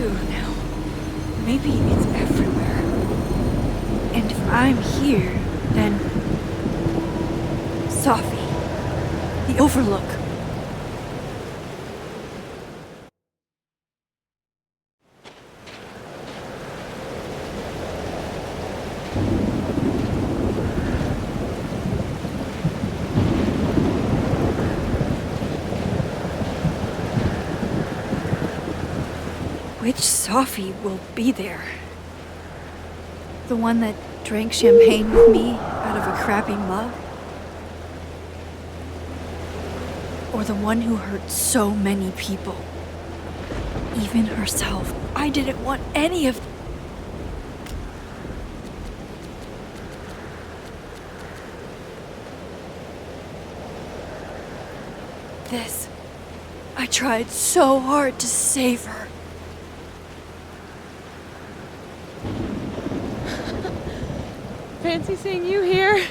too now. Maybe it's everywhere. And if I'm here, then... Sophie. The Overlook. Which Sophie will be there? The one that drank champagne with me out of a crappy mug? Or the one who hurt so many people? Even herself. I didn't want any of... this. I tried so hard to save her. Fancy seeing you here.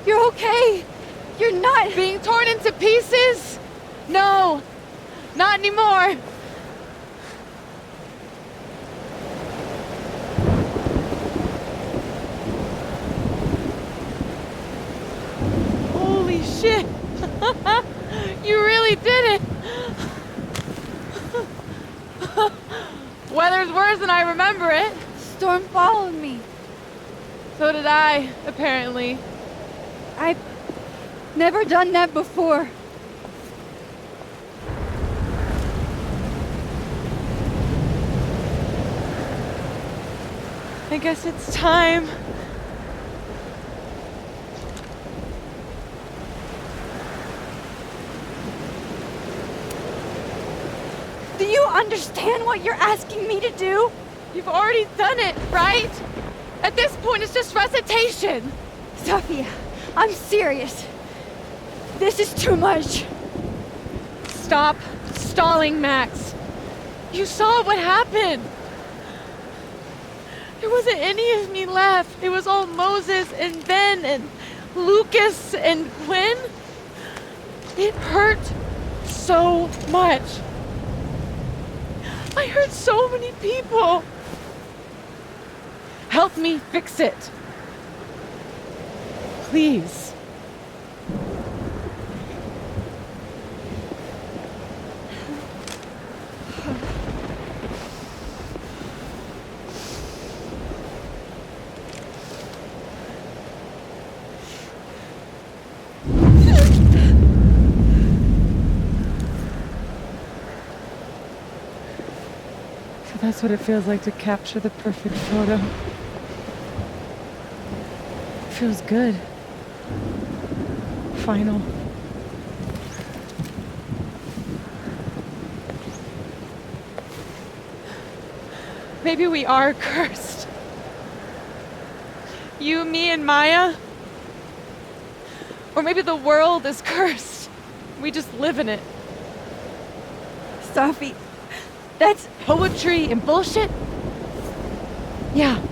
You're okay. You're not being torn into pieces? No, not anymore. Holy shit. You really did it. Weather's worse than I remember it. Storm followed me. So did I, apparently. I've never done that before. I guess it's time. Do you understand what you're asking me to do? You've already done it, right? At this point, it's just recitation. Sophia, I'm serious. This is too much. Stop stalling, Max. You saw what happened. There wasn't any of me left. It was all Moses and Ben and Lucas and Gwen. It hurt so much. I hurt so many people. Help me fix it. Please. That's what it feels like to capture the perfect photo. It feels good. Final. Maybe we are cursed. You, me, and Maya. Or maybe the world is cursed. We just live in it. Sophie, that's poetry and bullshit? Yeah,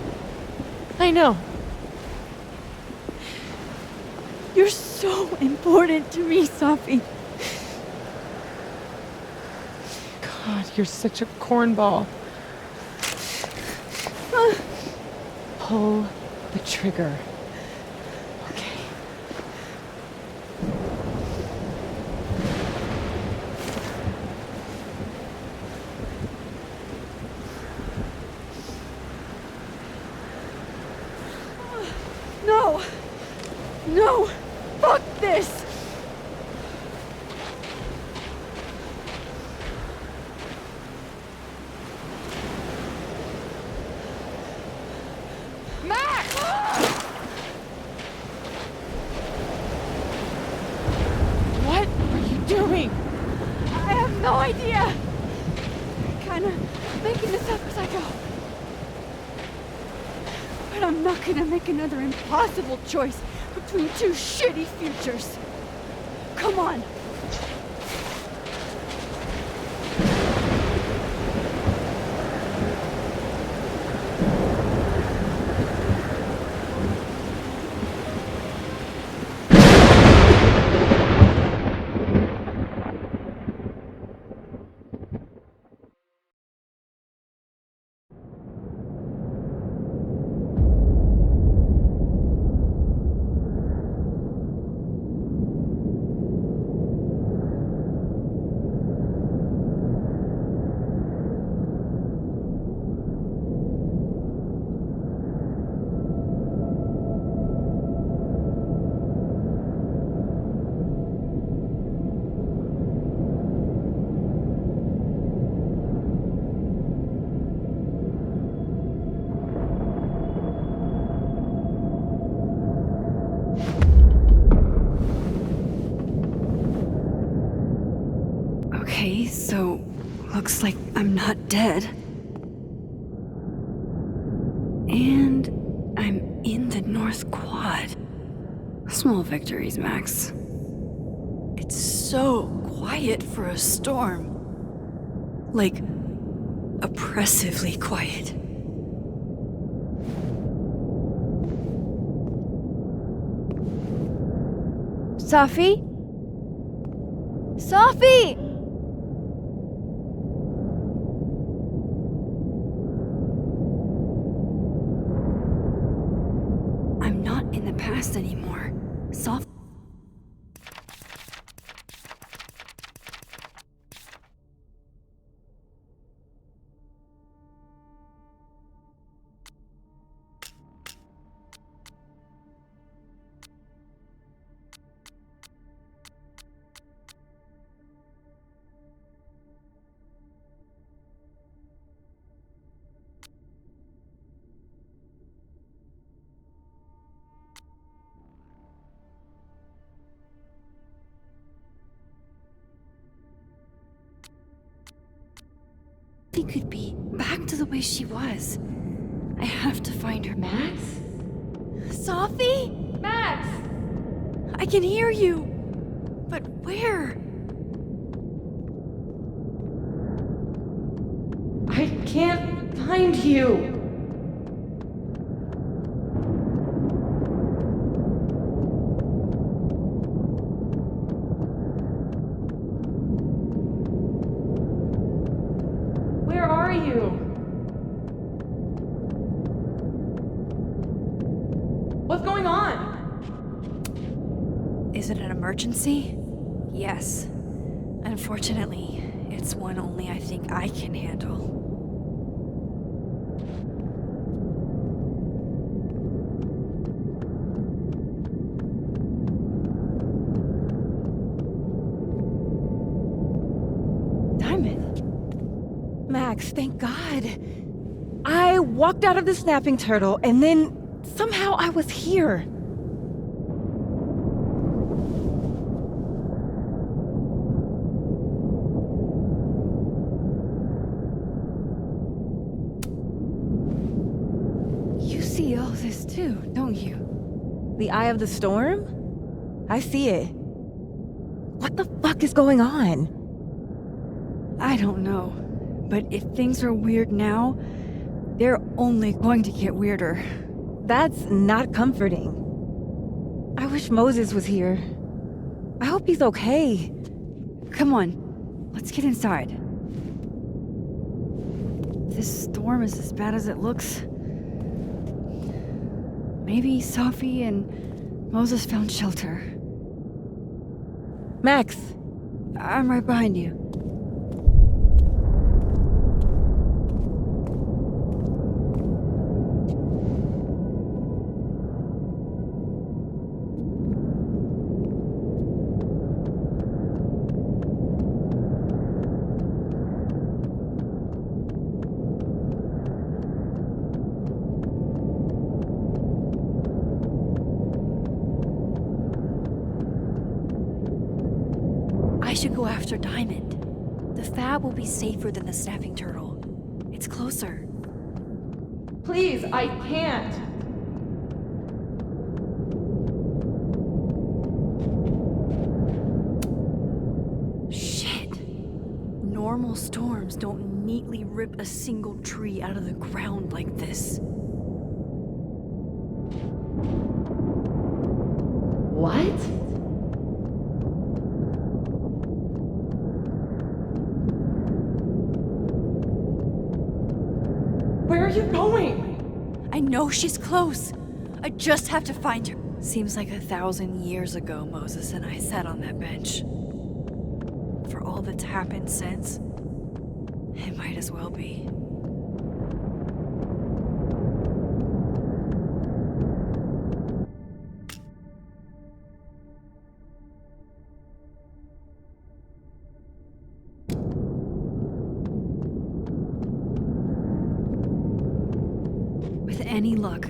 I know. You're so important to me, Sophie. God, you're such a cornball. Pull the trigger. Okay. No! No! Fuck this! Max! What are you doing? I have no idea! I'm kinda making this up as I go. But I'm not gonna make another impossible choice between two shitty futures. Come on! Okay, so looks like I'm not dead. And I'm in the North Quad. Small victories, Max. It's so quiet for a storm. Like, oppressively quiet. Sophie? Sophie! I'm not in the past anymore. Sophie. She could be back to the way she was. I have to find her. Max? Sophie? Max! I can hear you. But where? I can't find you. Where are you? What's going on? Is it an emergency? Yes. Unfortunately, it's one only I think I can handle. Diamond. Max, thank God. I walked out of the snapping turtle, and then somehow I was here. You see all this too, don't you? The eye of the storm? I see it. What the fuck is going on? I don't know. But if things are weird now, they're only going to get weirder. That's not comforting. I wish Moses was here. I hope he's okay. Come on, let's get inside. This storm is as bad as it looks. Maybe Sophie and Moses found shelter. Max, I'm right behind you. I should go after Diamond. The fab will be safer than the snapping turtle. It's closer. Please, I can't. Shit. Normal storms don't neatly rip a single tree out of the ground like this. What? Where are you going? I know she's close. I just have to find her. Seems like 1,000 years ago Moses and I sat on that bench. For all that's happened since, it might as well be. With any luck,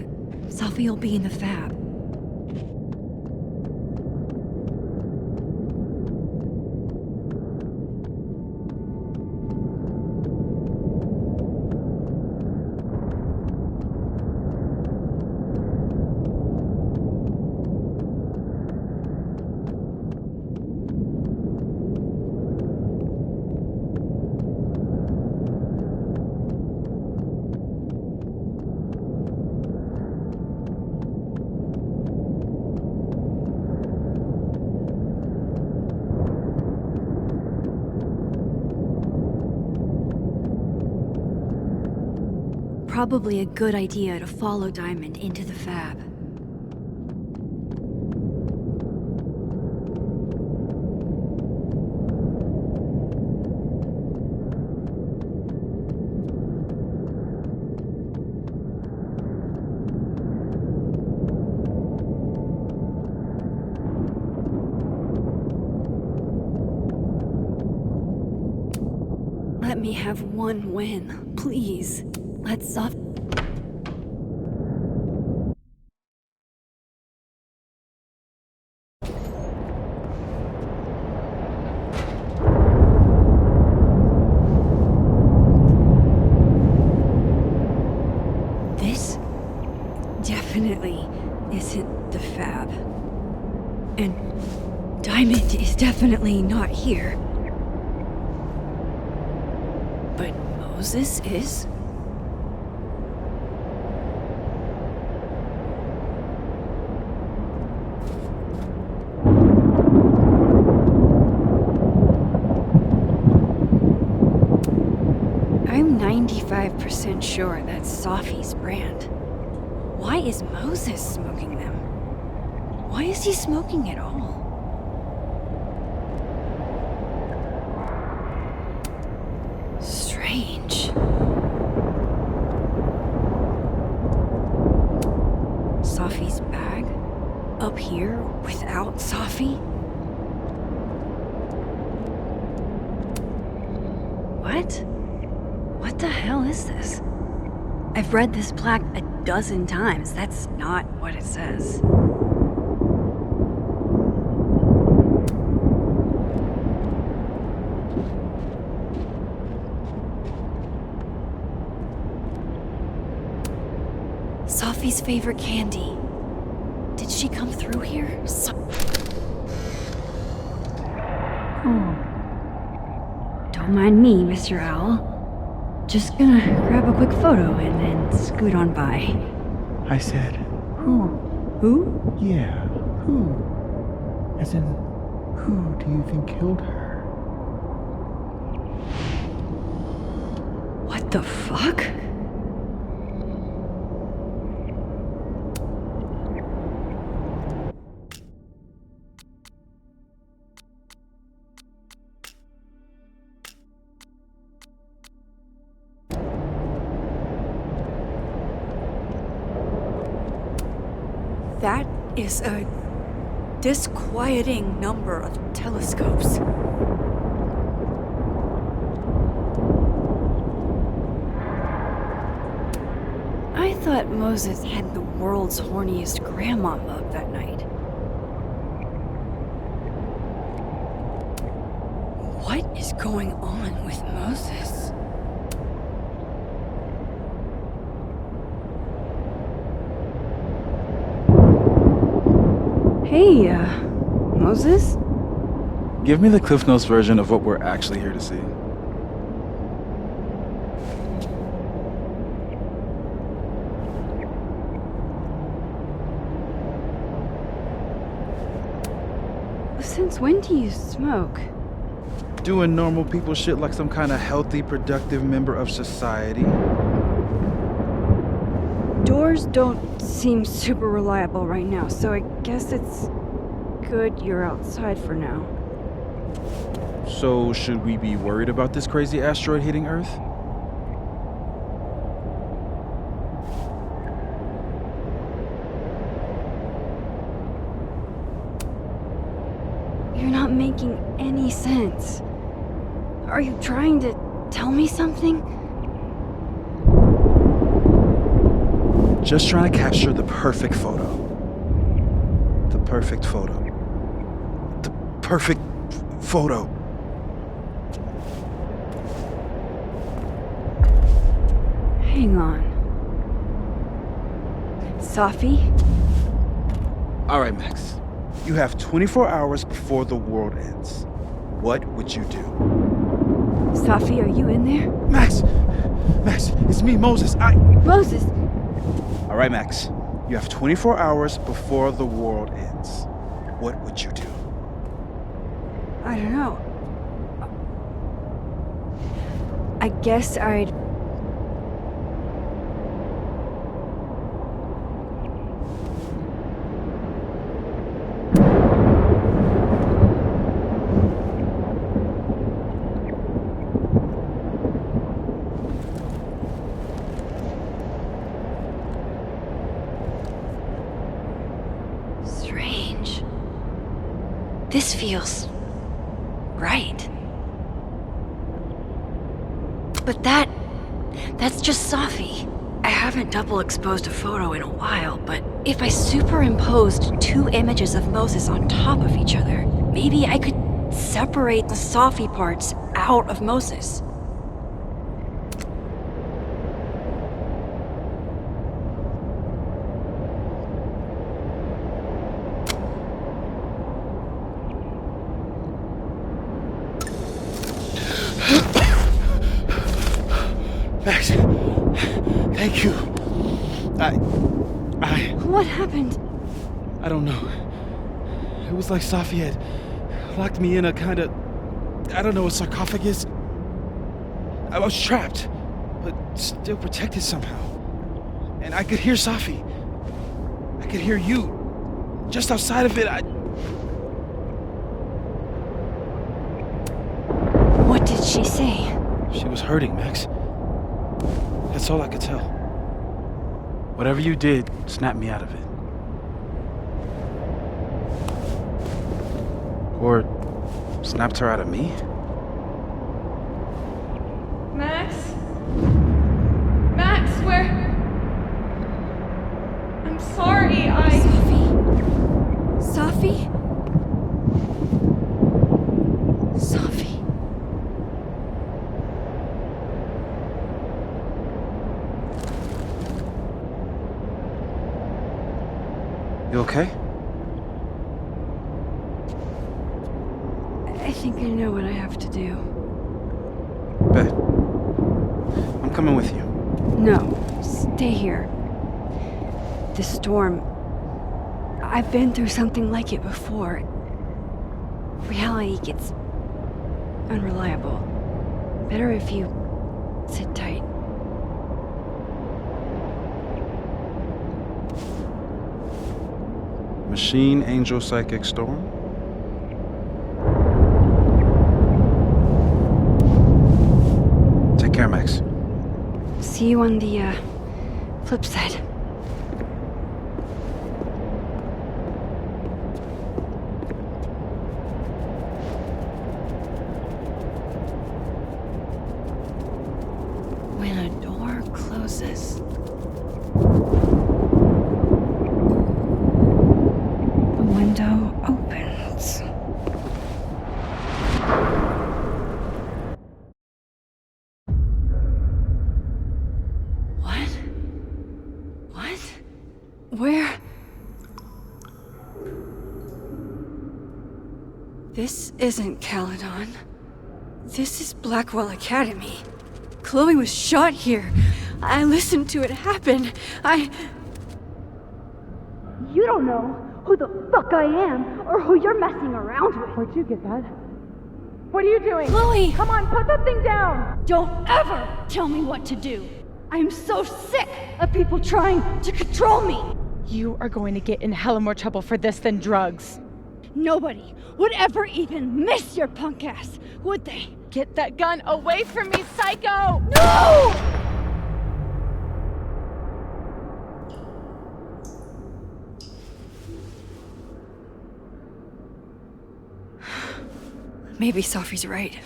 Sophie will be in the fab. probably a good idea to follow Diamond into the fab. Let me have one win, please. Let's off. This definitely isn't the fab. And Diamond is definitely not here. But Moses is? I'm 95% sure that's Sophie's brand. Why is Moses smoking them? Why is he smoking at all? Strange. Sophie's bag? Up here without Sophie? What? What the hell is this? I've read this plaque a dozen times. That's not what it says. Sophie's favorite candy. Did she come through here? Don't mind me, Mr. Owl. Just gonna grab a quick photo and then scoot on by. I said, who? Who? Yeah, who? As in, who do you think killed her? What the fuck? That is a disquieting number of telescopes. I thought Moses had the world's horniest grandma mug that night. What is going on with Moses? Hey, Moses? Give me the Cliff Notes version of what we're actually here to see. Since when do you smoke? Doing normal people shit like some kind of healthy, productive member of society. Doors don't seem super reliable right now, so I guess it's good you're outside for now. So, should we be worried about this crazy asteroid hitting Earth? You're not making any sense. Are you trying to tell me something? Just trying to capture the perfect photo. The perfect photo. The perfect photo. Hang on. Sophie? All right, Max. You have 24 hours before the world ends. What would you do? Sophie, are you in there? Max! Max, it's me, Moses. Moses! All right, Max. You have 24 hours before the world ends. What would you do? I don't know. I guess I'd This feels right. But that's just Safi. I haven't double exposed a photo in a while, but if I superimposed 2 images of Moses on top of each other, maybe I could separate the Safi parts out of Moses. Max, thank you. What happened? I don't know. It was like Safi had locked me in a kind of, I don't know, a sarcophagus. I was trapped, but still protected somehow. And I could hear Safi. I could hear you. Just outside of it, What did she say? She was hurting, Max. That's all I could tell. Whatever you did, snapped me out of it. Or snapped her out of me? Max? Max, where? I'm sorry, Safi? Safi? You okay? I think I know what I have to do. Bet. I'm coming with you. No, stay here. This storm... I've been through something like it before. Reality gets unreliable. Better if you sit tight. Machine Angel Psychic Storm? Take care, Max. See you on the, flip side. When a door closes, the window opens. What? Where? This isn't Caledon. This is Blackwell Academy. Chloe was shot here. I listened to it happen. You don't know who the fuck I am or who you're messing around with. Where'd you get that? What are you doing? Chloe! Come on, put that thing down! Don't ever tell me what to do. I'm so sick of people trying to control me. You are going to get in hella more trouble for this than drugs. Nobody would ever even miss your punk ass, would they? Get that gun away from me, psycho! No! Maybe Safi's right.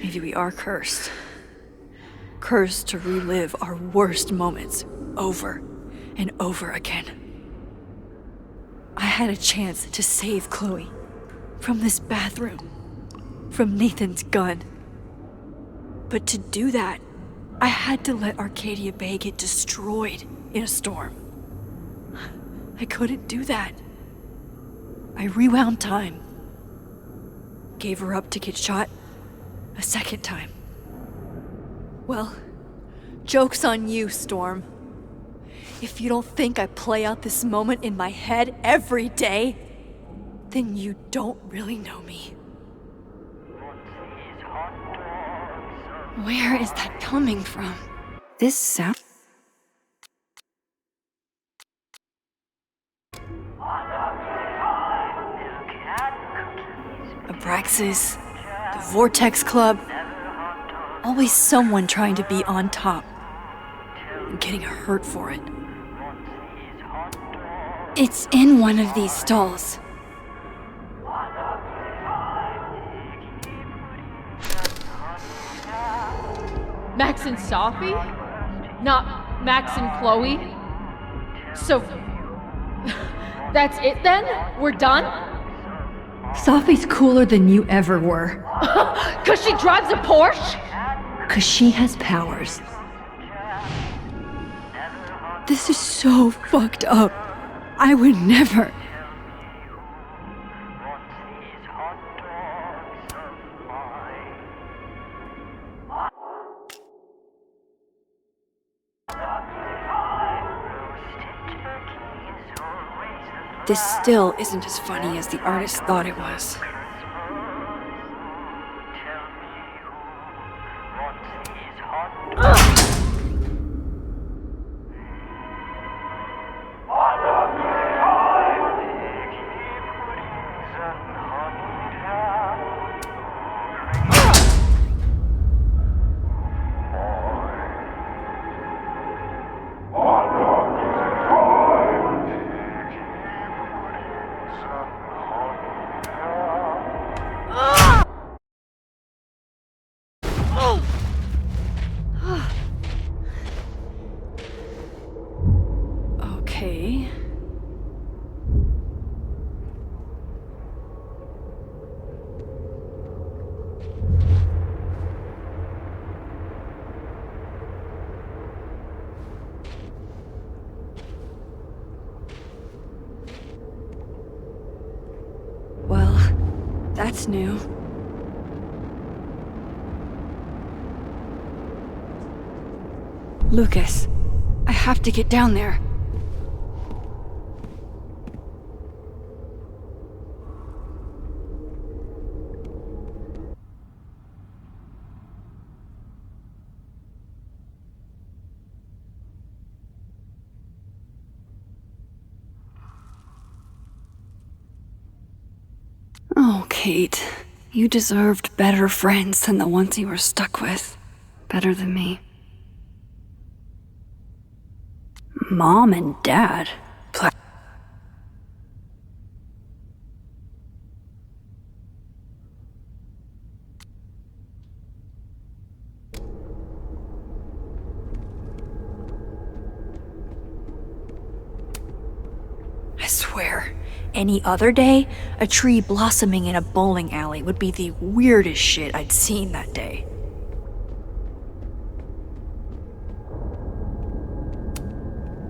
Maybe we are cursed. Cursed to relive our worst moments over and over again. I had a chance to save Chloe from this bathroom, from Nathan's gun. But to do that, I had to let Arcadia Bay get destroyed in a storm. I couldn't do that. I rewound time. Gave her up to get shot a second time. Well, joke's on you, Storm. If you don't think I play out this moment in my head every day, then you don't really know me. Where is that coming from? This sound? Abraxas, the Vortex Club. Always someone trying to be on top and getting hurt for it. It's in one of these stalls. Max and Sophie? Not Max and Chloe? So, that's it then? We're done? Sophie's cooler than you ever were. 'Cause she drives a Porsche? 'Cause she has powers. This is so fucked up. I would never. This still isn't as funny as the artist thought it was. Okay. Well, that's new. Lucas, I have to get down there. Oh, Kate, you deserved better friends than the ones you were stuck with. Better than me. Mom and Dad? I swear, any other day, a tree blossoming in a bowling alley would be the weirdest shit I'd seen that day.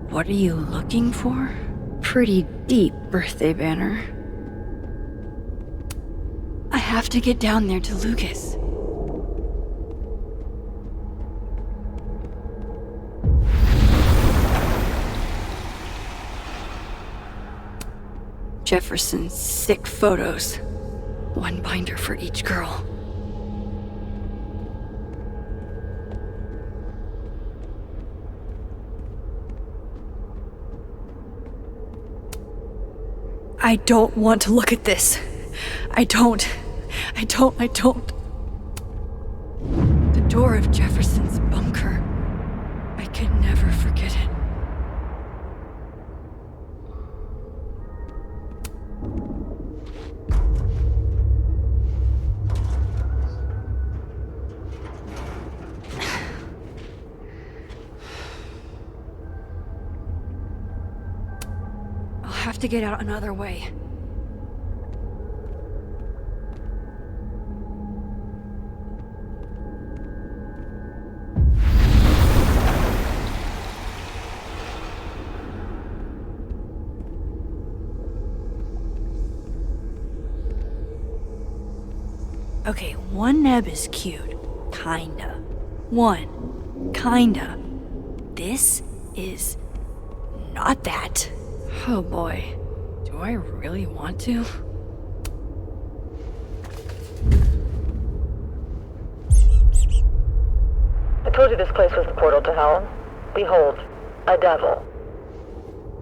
What are you looking for? Pretty deep birthday banner. I have to get down there to Lucas. Jefferson's sick photos. One binder for each girl. I don't want to look at this. I don't. The door of Jefferson's bunker. I can never forget it. I'll have to get out another way. Okay, one neb is cute. Kinda. One. Kinda. This is not that. Oh boy. Do I really want to? I told you this place was the portal to hell. Behold, a devil.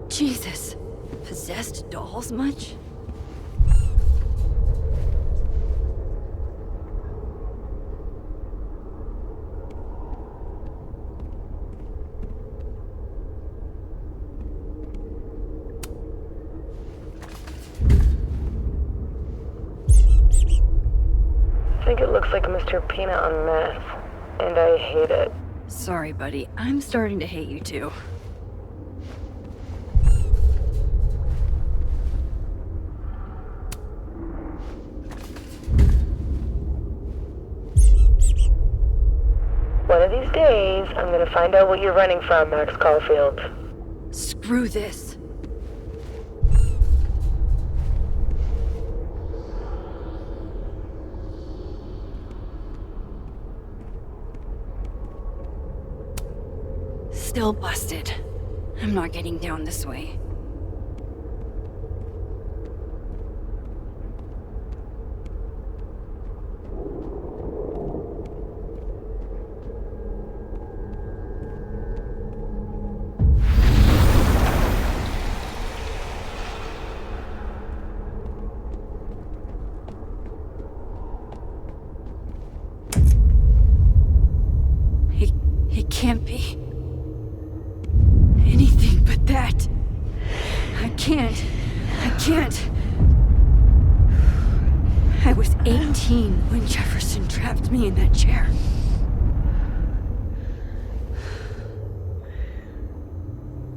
Jesus. Possessed dolls much? I think it looks like Mr. Peanut on meth. and I hate it. Sorry, buddy. I'm starting to hate you too. One of these days, I'm gonna find out what you're running from, Max Caulfield. Screw this. Still busted. I'm not getting down this way. It can't be anything but that. I can't. I was 18 when Jefferson trapped me in that chair.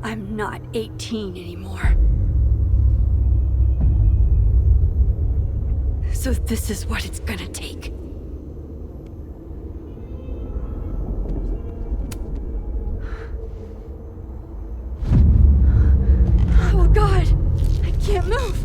I'm not 18 anymore. So this is what it's gonna take. Oh God, I can't move.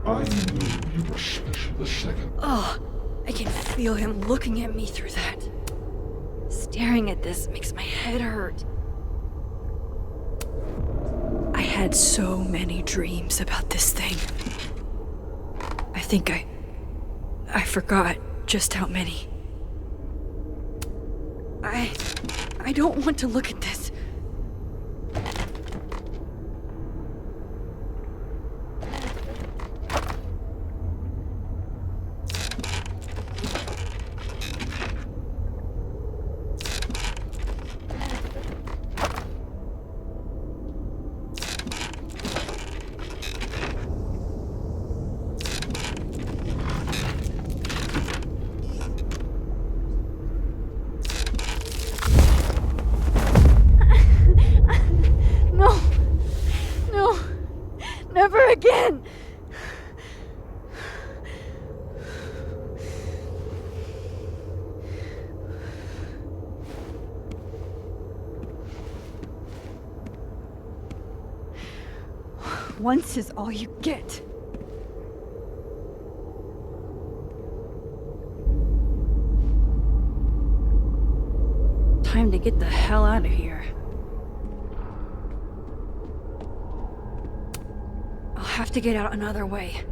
I knew you were special the second. Oh, I can feel him looking at me through that. Staring at this makes my head hurt. I had so many dreams about this thing. I think I forgot just how many. I don't want to look at this. No, never again. Once is all you get. Time to get the hell out of here. I'll have to get out another way.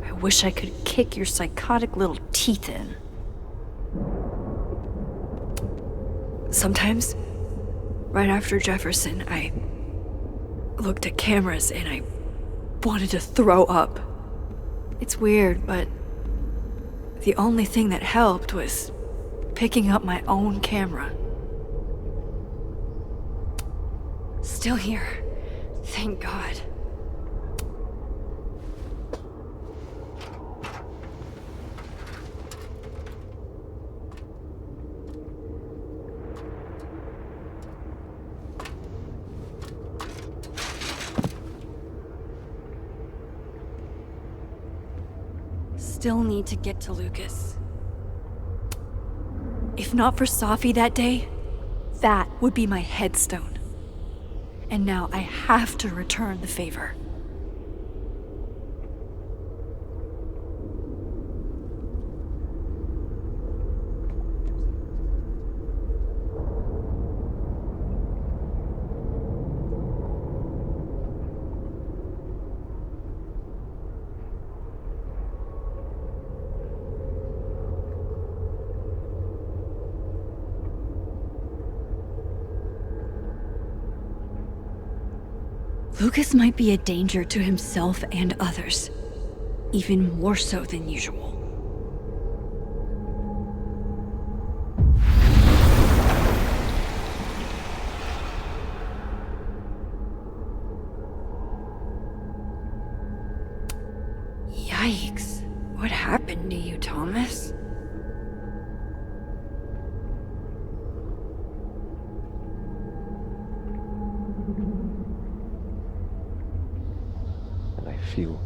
I wish I could kick your psychotic little teeth in. Sometimes, right after Jefferson, I looked at cameras and I wanted to throw up. It's weird, but the only thing that helped was picking up my own camera. Still here, thank God. Still need to get to Lucas. If not for Safi that day, that would be my headstone. And now I have to return the favor. Lucas might be a danger to himself and others, even more so than usual. Yikes. What happened to you, Thomas? And I feel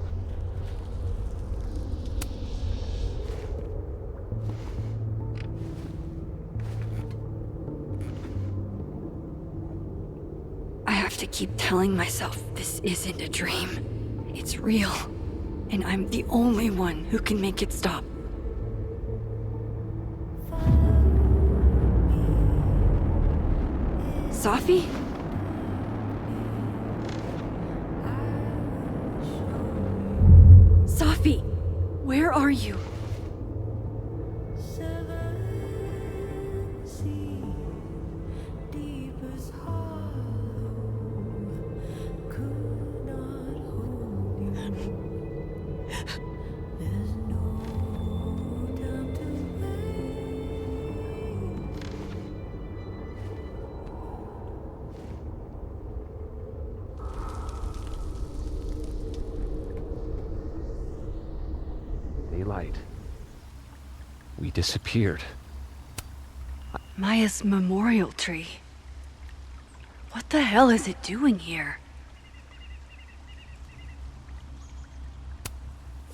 I have to keep telling myself this isn't a dream. It's real. And I'm the only one who can make it stop. Safi? Safi, where are you? daylight. We disappeared. Maya's memorial tree. What the hell is it doing here?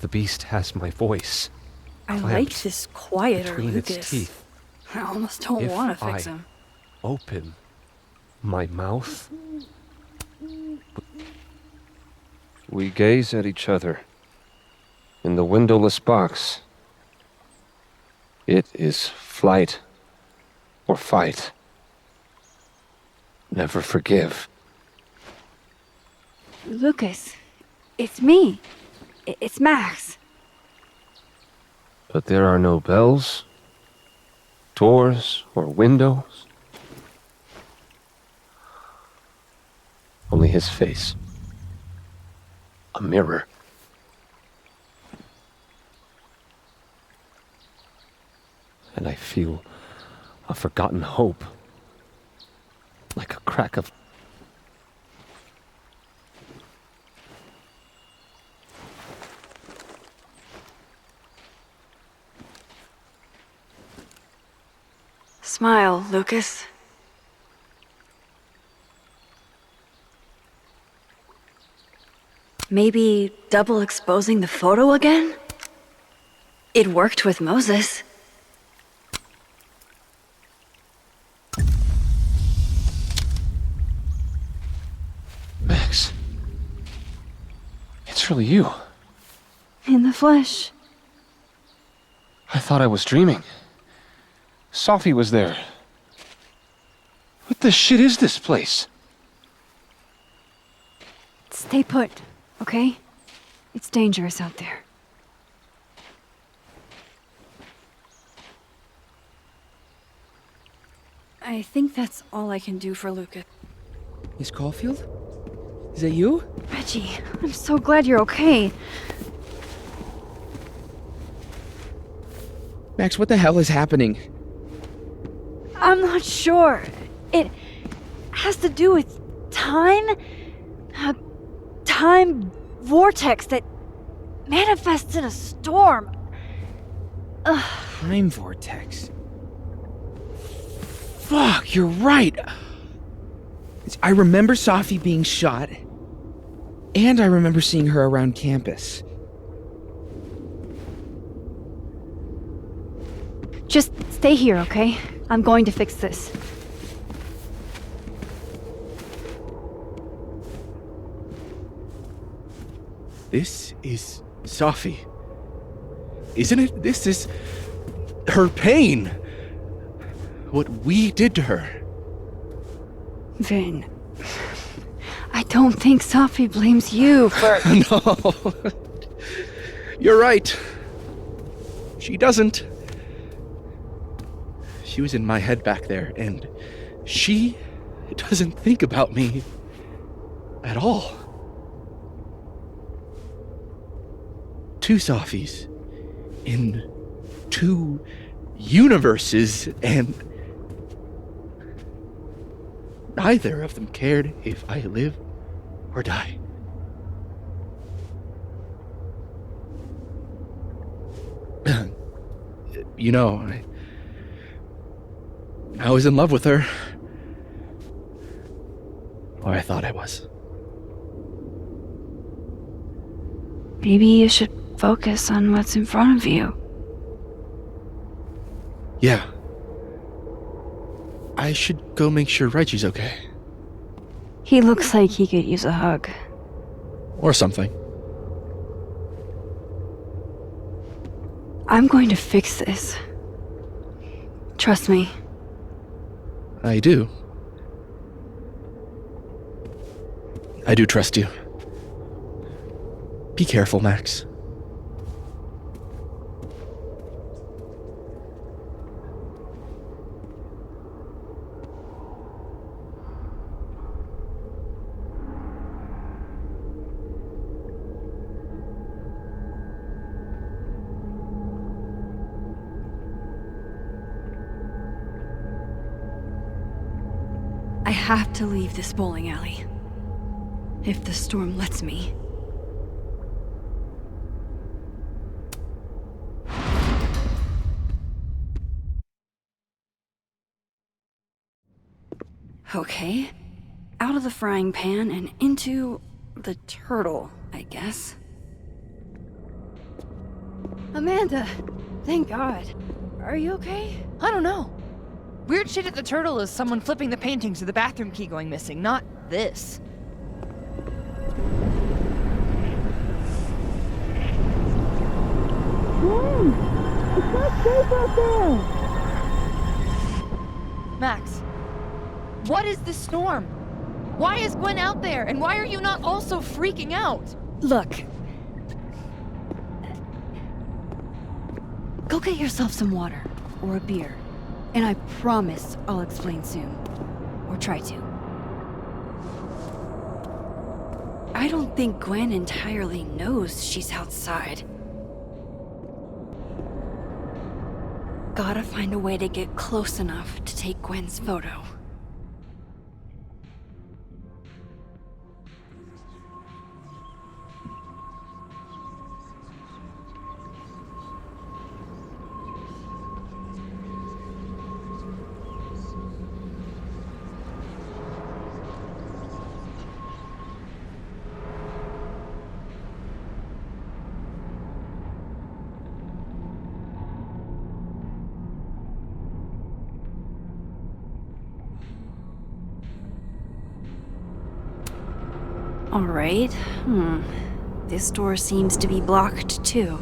The beast has my voice. I like clamped this quieter between Lucas. its teeth. I almost don't If want to fix I him. Open my mouth. We gaze at each other in the windowless box. It is flight or fight. Never forgive. Lucas, it's me. It's Max. But there are no bells, doors, or windows. Only his face. A mirror. And I feel a forgotten hope. Like a crack of... Smile, Lucas. Maybe double exposing the photo again? It worked with Moses. Max. It's really you. In the flesh. I thought I was dreaming. Sophie was there. What the shit is this place? Stay put, okay? It's dangerous out there. I think that's all I can do for Lucas. Miss Caulfield? Is that you? Reggie, I'm so glad you're okay. Max, what the hell is happening? I'm not sure. It has to do with time? A time vortex that manifests in a storm. Ugh. Time vortex. Fuck, you're right. I remember Safi being shot, and I remember seeing her around campus. Just stay here, okay? I'm going to fix this. This is Safi. Isn't it? This is her pain. What we did to her. Vin, I don't think Safi blames you for... No. You're right. She doesn't. She was in my head back there, and she doesn't think about me at all. two Sophies in two universes, and neither of them cared if I live or die. You know, I was in love with her. Or I thought I was. Maybe you should focus on what's in front of you. Yeah. I should go make sure Reggie's okay. He looks like he could use a hug. Or something. I'm going to fix this. Trust me. I do. I do trust you. Be careful, Max. I have to leave this bowling alley. If the storm lets me. Okay. Out of the frying pan and into the turtle, I guess. Amanda! Thank God. Are you okay? I don't know. Weird shit at the turtle is someone flipping the paintings or the bathroom key going missing, not this. It's not safe out there! Max, what is this storm? Why is Gwen out there, and why are you not also freaking out? Look. Go get yourself some water, or a beer. And I promise I'll explain soon. Or try to. I don't think Gwen entirely knows she's outside. Gotta find a way to get close enough to take Gwen's photo. All right. This door seems to be blocked too.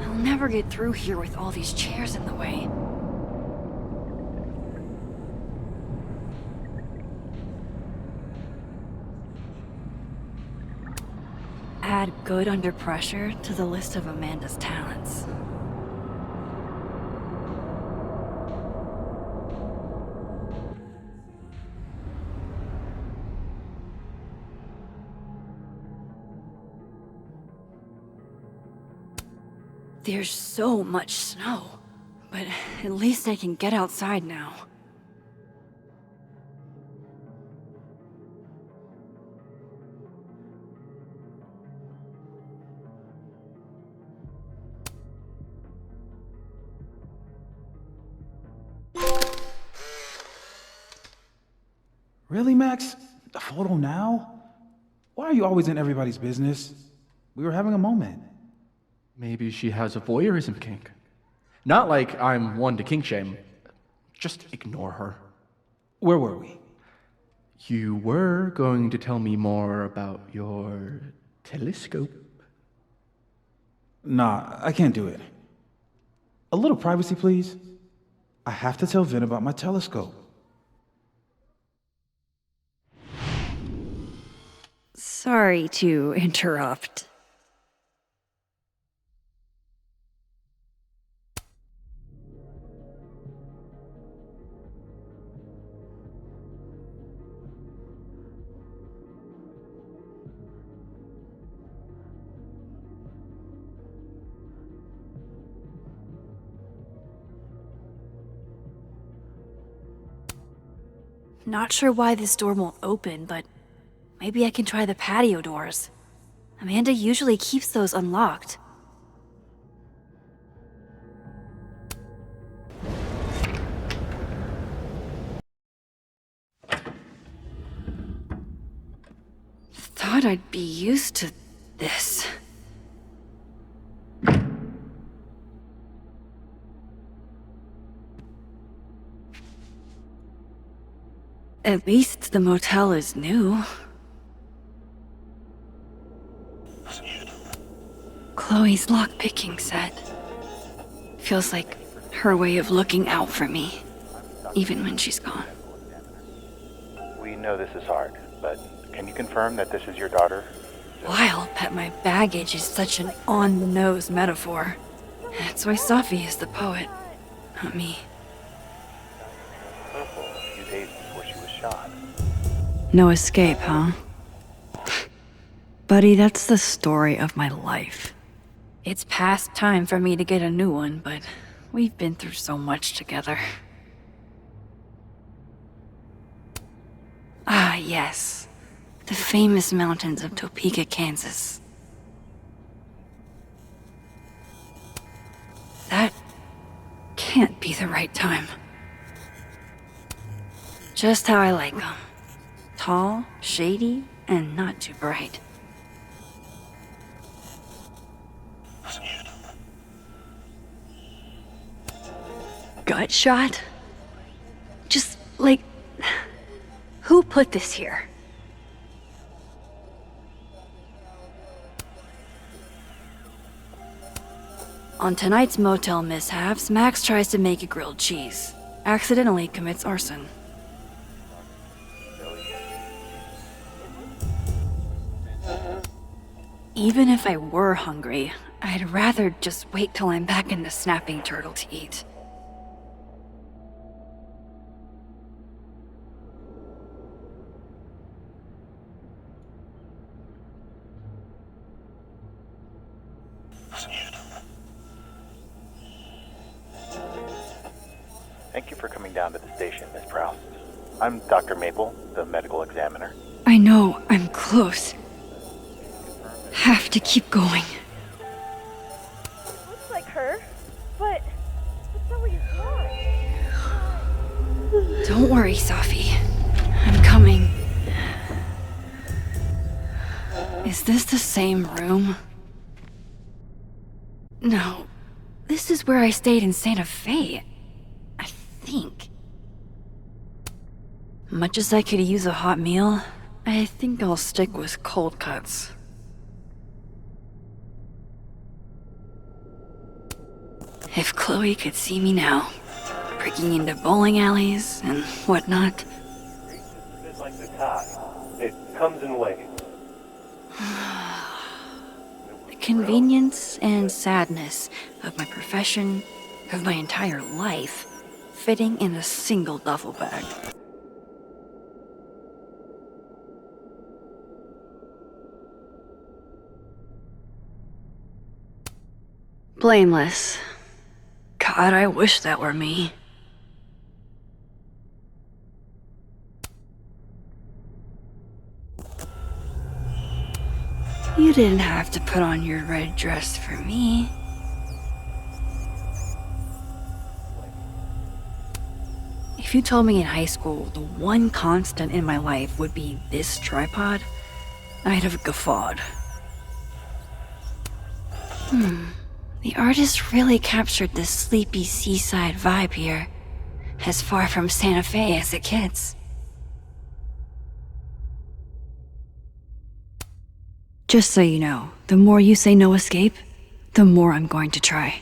I'll never get through here with all these chairs in the way. Add good under pressure to the list of Amanda's talents. There's so much snow, but at least I can get outside now. Really, Max? The photo now? Why are you always in everybody's business? We were having a moment. Maybe she has a voyeurism kink. Not like I'm one to kink shame. Just ignore her. Where were we? You were going to tell me more about your telescope. Nah, I can't do it. A little privacy, please. I have to tell Vin about my telescope. Sorry to interrupt. Not sure why this door won't open, but maybe I can try the patio doors. Amanda usually keeps those unlocked. Thought I'd be used to this. At least the motel is new. Chloe's lockpicking set. Feels like her way of looking out for me, even when she's gone. We know this is hard, but can you confirm that this is your daughter? Wild that my baggage is such an on-the-nose metaphor. That's why Safi is the poet, not me. Purple a few days before she was shot. No escape, huh? Buddy, that's the story of my life. It's past time for me to get a new one, but we've been through so much together. Ah, yes. The famous mountains of Topeka, Kansas. That can't be the right time. Just how I like them. Tall, shady, and not too bright. Gut shot? Just, like... Who put this here? On tonight's motel mishaps, Max tries to make a grilled cheese. Accidentally commits arson. Even if I were hungry, I'd rather just wait till I'm back in the snapping turtle to eat. Thank you for coming down to the station, Miss Prowse. I'm Dr. Maple, the medical examiner. I know, I'm close. Have to keep going. Looks like her, but that's not what you thought. Don't worry, Safi. I'm coming. Is this the same room? No. This is where I stayed in Santa Fe. I think. Much as I could use a hot meal, I think I'll stick with cold cuts. If Chloe could see me now, breaking into bowling alleys and whatnot. It's a bit like the tide. It comes in waves. The convenience and sadness of my profession, of my entire life, fitting in a single duffel bag. Blameless. God, I wish that were me. You didn't have to put on your red dress for me. If you told me in high school the one constant in my life would be this tripod, I'd have guffawed. The artist really captured this sleepy seaside vibe here, as far from Santa Fe as it gets. Just so you know, the more you say no escape, the more I'm going to try.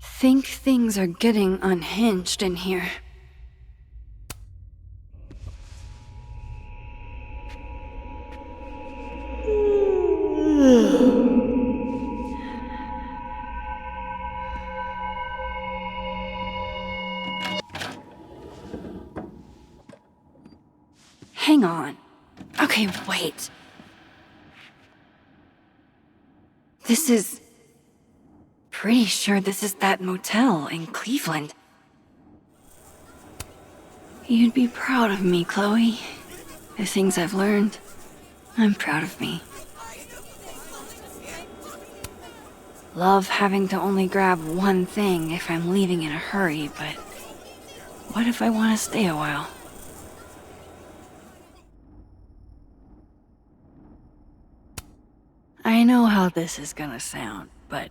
Think things are getting unhinged in here. Hang on. Okay, wait. Pretty sure this is that motel in Cleveland. You'd be proud of me, Chloe. The things I've learned, I'm proud of me. Love having to only grab one thing if I'm leaving in a hurry, but what if I want to stay a while? I know how this is gonna sound, but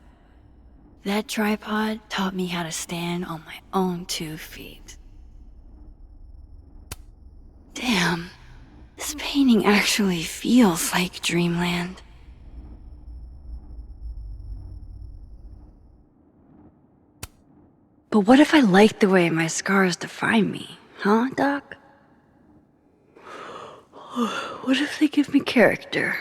that tripod taught me how to stand on my own 2 feet. Damn, this painting actually feels like dreamland. But what if I like the way my scars define me, huh, Doc? What if they give me character?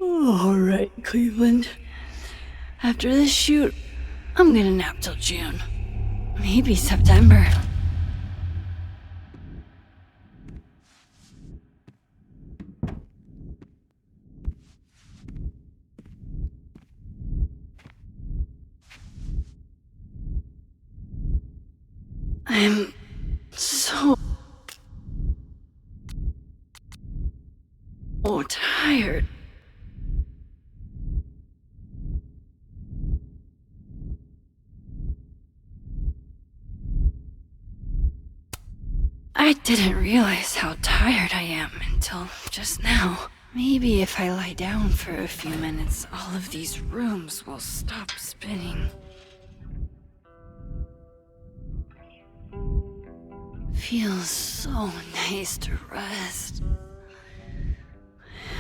All right, Cleveland. After this shoot, I'm gonna nap till June. Maybe September. I'm so tired. I didn't realize how tired I am until just now. Maybe if I lie down for a few minutes, all of these rooms will stop spinning. Feels so nice to rest.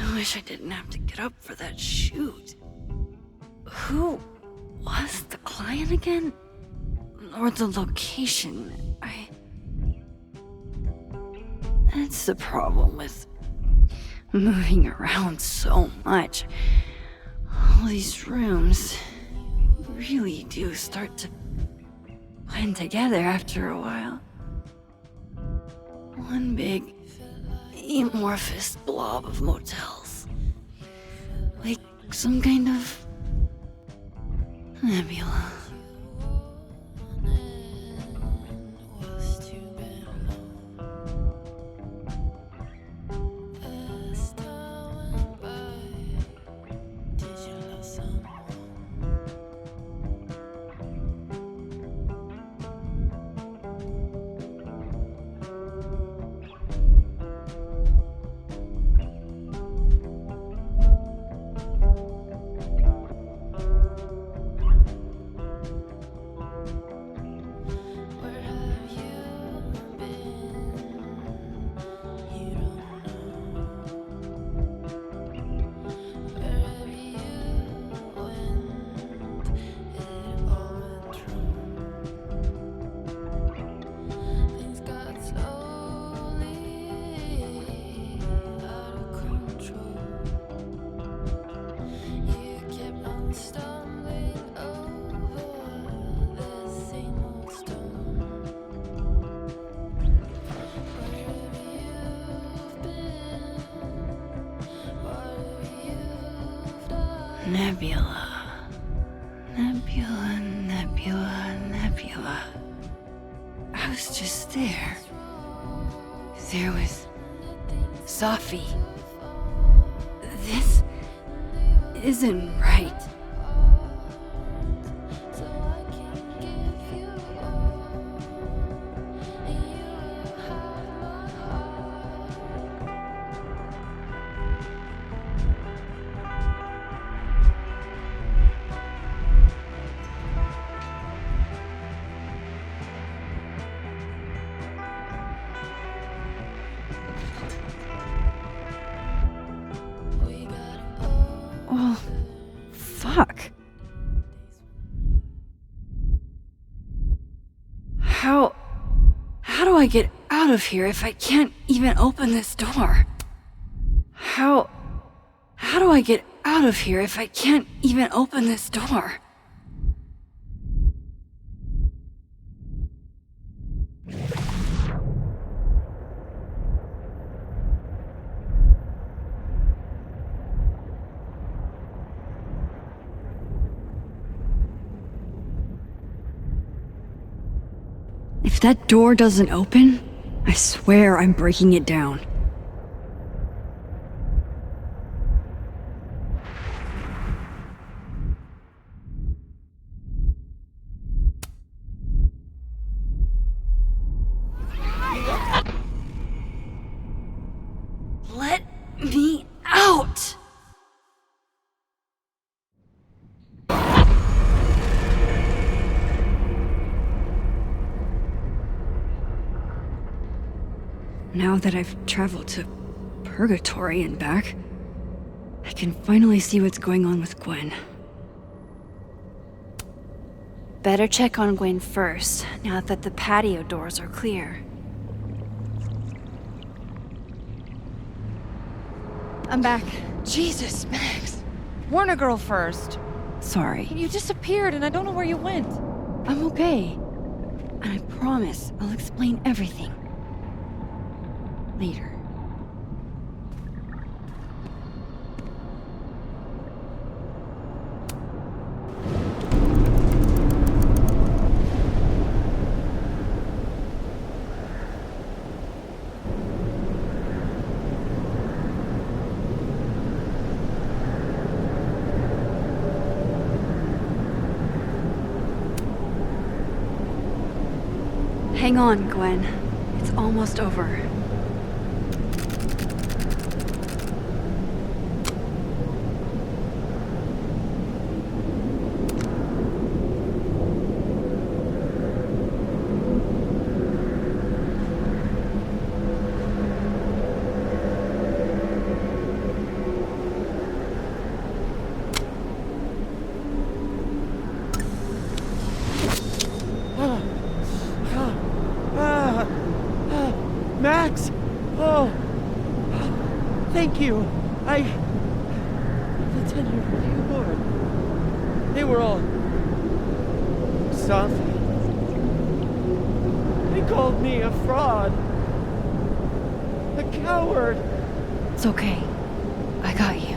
I wish I didn't have to get up for that shoot. Who was the client again? Or the location? That's the problem with moving around so much. All these rooms really do start to blend together after a while. One big, amorphous blob of motels. Like some kind of nebula. Nebula. Nebula, nebula, nebula. I was just there. There was Sophie. This isn't right. Oh, fuck. How do I get out of here if I can't even open this door? How How do I get out of here if I can't even open this door? If that door doesn't open, I swear I'm breaking it down. Let me out! Now that I've traveled to Purgatory and back, I can finally see what's going on with Gwen. Better check on Gwen first, now that the patio doors are clear. I'm back. Jesus, Max. Warn a girl first. Sorry. You disappeared and I don't know where you went. I'm okay. And I promise I'll explain everything. Later. Hang on, Gwen. It's almost over. Max! Oh! Thank you. Lieutenant Reward. They were all soft. They called me a fraud. A coward. It's okay. I got you.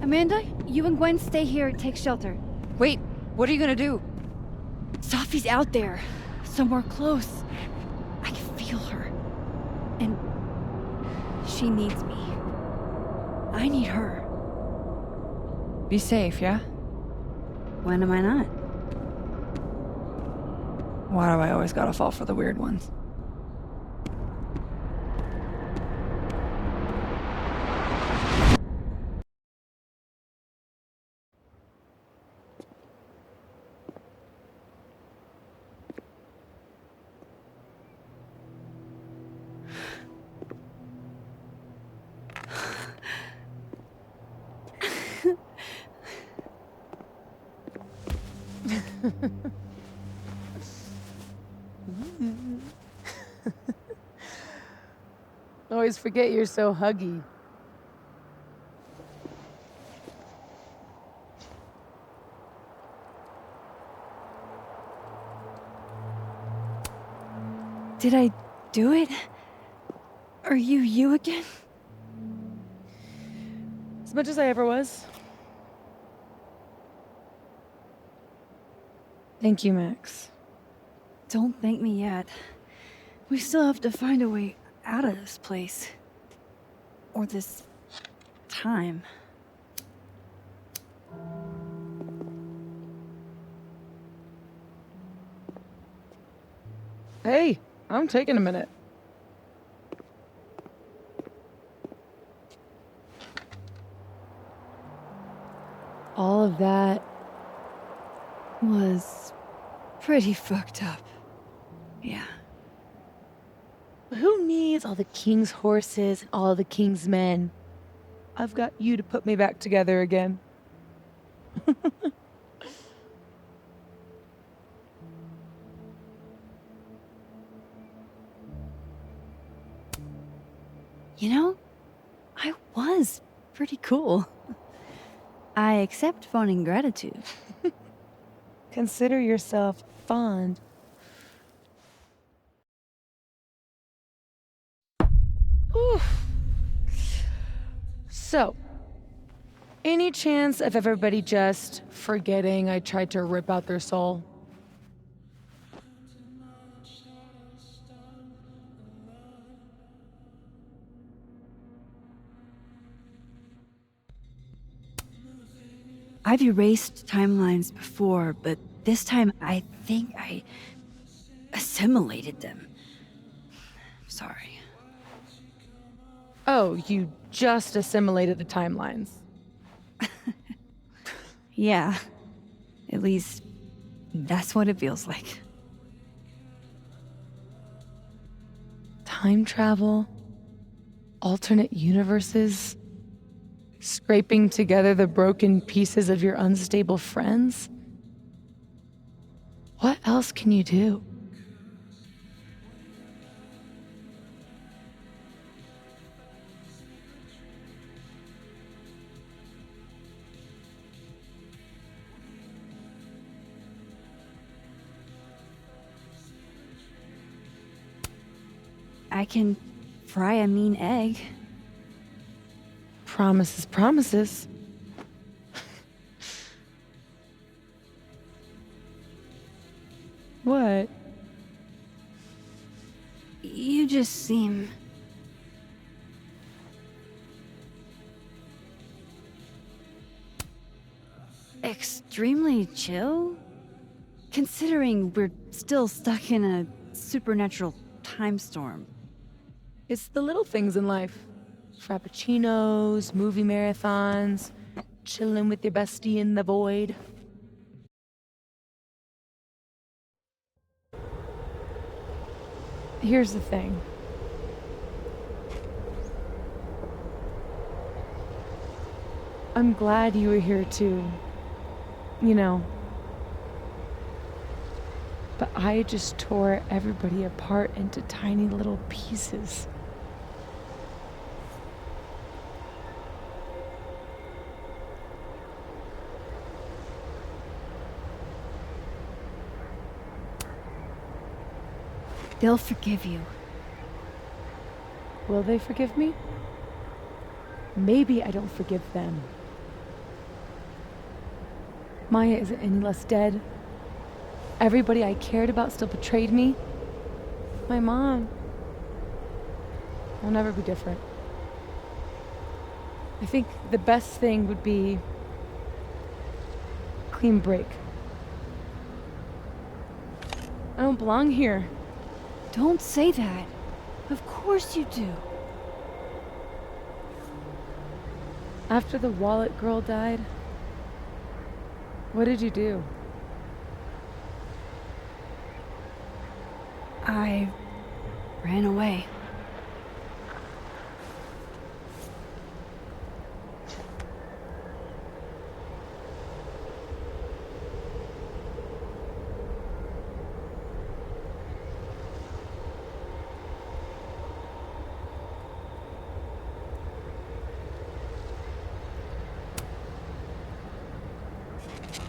Amanda, you and Gwen stay here and take shelter. Wait, what are you gonna do? Sophie's out there. Somewhere close. I can feel her. And she needs me. I need her. Be safe, yeah? When am I not? Why do I always gotta fall for the weird ones? Always forget you're so huggy. Did I do it? Are you again? As much as I ever was. Thank you, Max. Don't thank me yet. We still have to find a way out of this place. Or this time. Hey, I'm taking a minute. All of that was pretty fucked up. Yeah. Who needs all the king's horses and all the king's men? I've got you to put me back together again. You know, I was pretty cool. I accept fawning gratitude. Consider yourself fond. Oof. So, any chance of everybody just forgetting I tried to rip out their soul? I've erased timelines before, but this time I think I assimilated them. Sorry. Oh, you just assimilated the timelines. Yeah. At least, that's what it feels like. Time travel? Alternate universes? Scraping together the broken pieces of your unstable friends? What else can you do? I can fry a mean egg. Promises, promises. What? You just seem... extremely chill? Considering we're still stuck in a supernatural time storm. It's the little things in life. Frappuccinos, movie marathons, chilling with your bestie in the void. Here's the thing. I'm glad you were here too. You know. But I just tore everybody apart into tiny little pieces. They'll forgive you. Will they forgive me? Maybe I don't forgive them. Maya isn't any less dead. Everybody I cared about still betrayed me. My mom. I'll never be different. I think the best thing would be a clean break. I don't belong here. Don't say that. Of course you do. After the wallet girl died, what did you do? I ran away.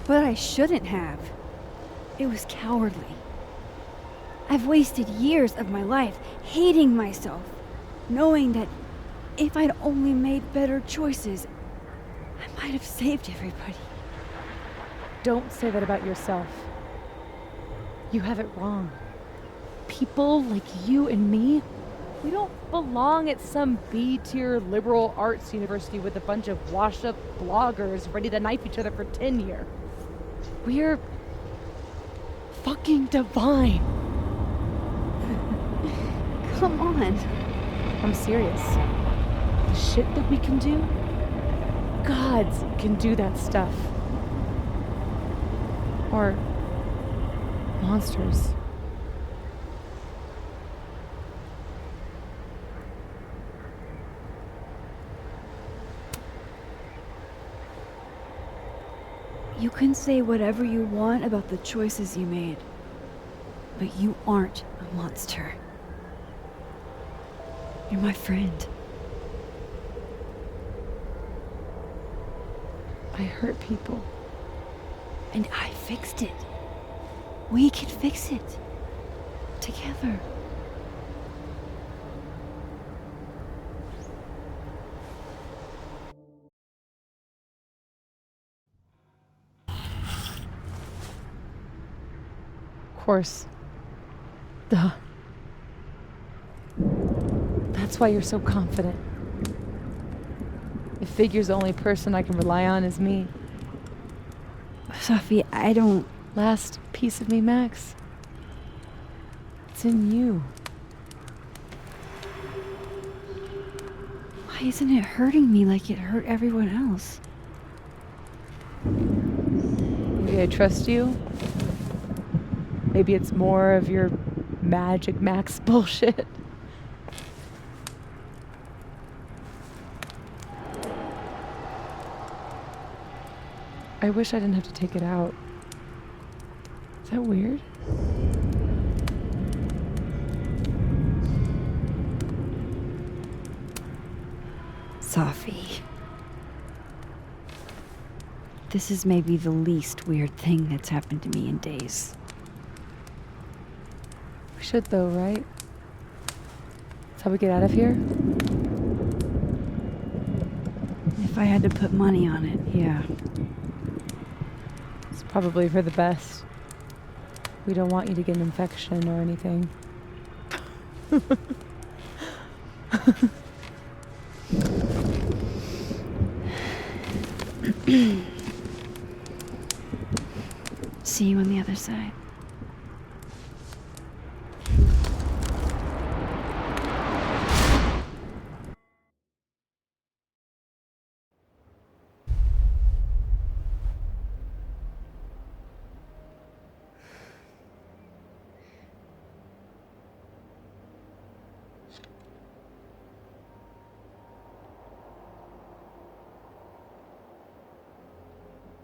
But I shouldn't have. It was cowardly. I've wasted years of my life hating myself, knowing that if I'd only made better choices, I might have saved everybody. Don't say that about yourself. You have it wrong. People like you and me, we don't belong at some B-tier liberal arts university with a bunch of washed-up bloggers ready to knife each other for tenure. We're fucking divine. Come on. I'm serious. The shit that we can do, gods can do that stuff. Or monsters. You can say whatever you want about the choices you made, but you aren't a monster. You're my friend. I hurt people. And I fixed it. We can fix it. Together. Of course. Duh. That's why you're so confident. It figures the only person I can rely on is me. Sophie, I don't... Last piece of me, Max. It's in you. Why isn't it hurting me like it hurt everyone else? Maybe I trust you. Maybe it's more of your Magic Max bullshit. I wish I didn't have to take it out. Is that weird? Sophie. This is maybe the least weird thing that's happened to me in days. We should though, right? That's how we get out of here? If I had to put money on it, yeah. It's probably for the best. We don't want you to get an infection or anything. See you on the other side.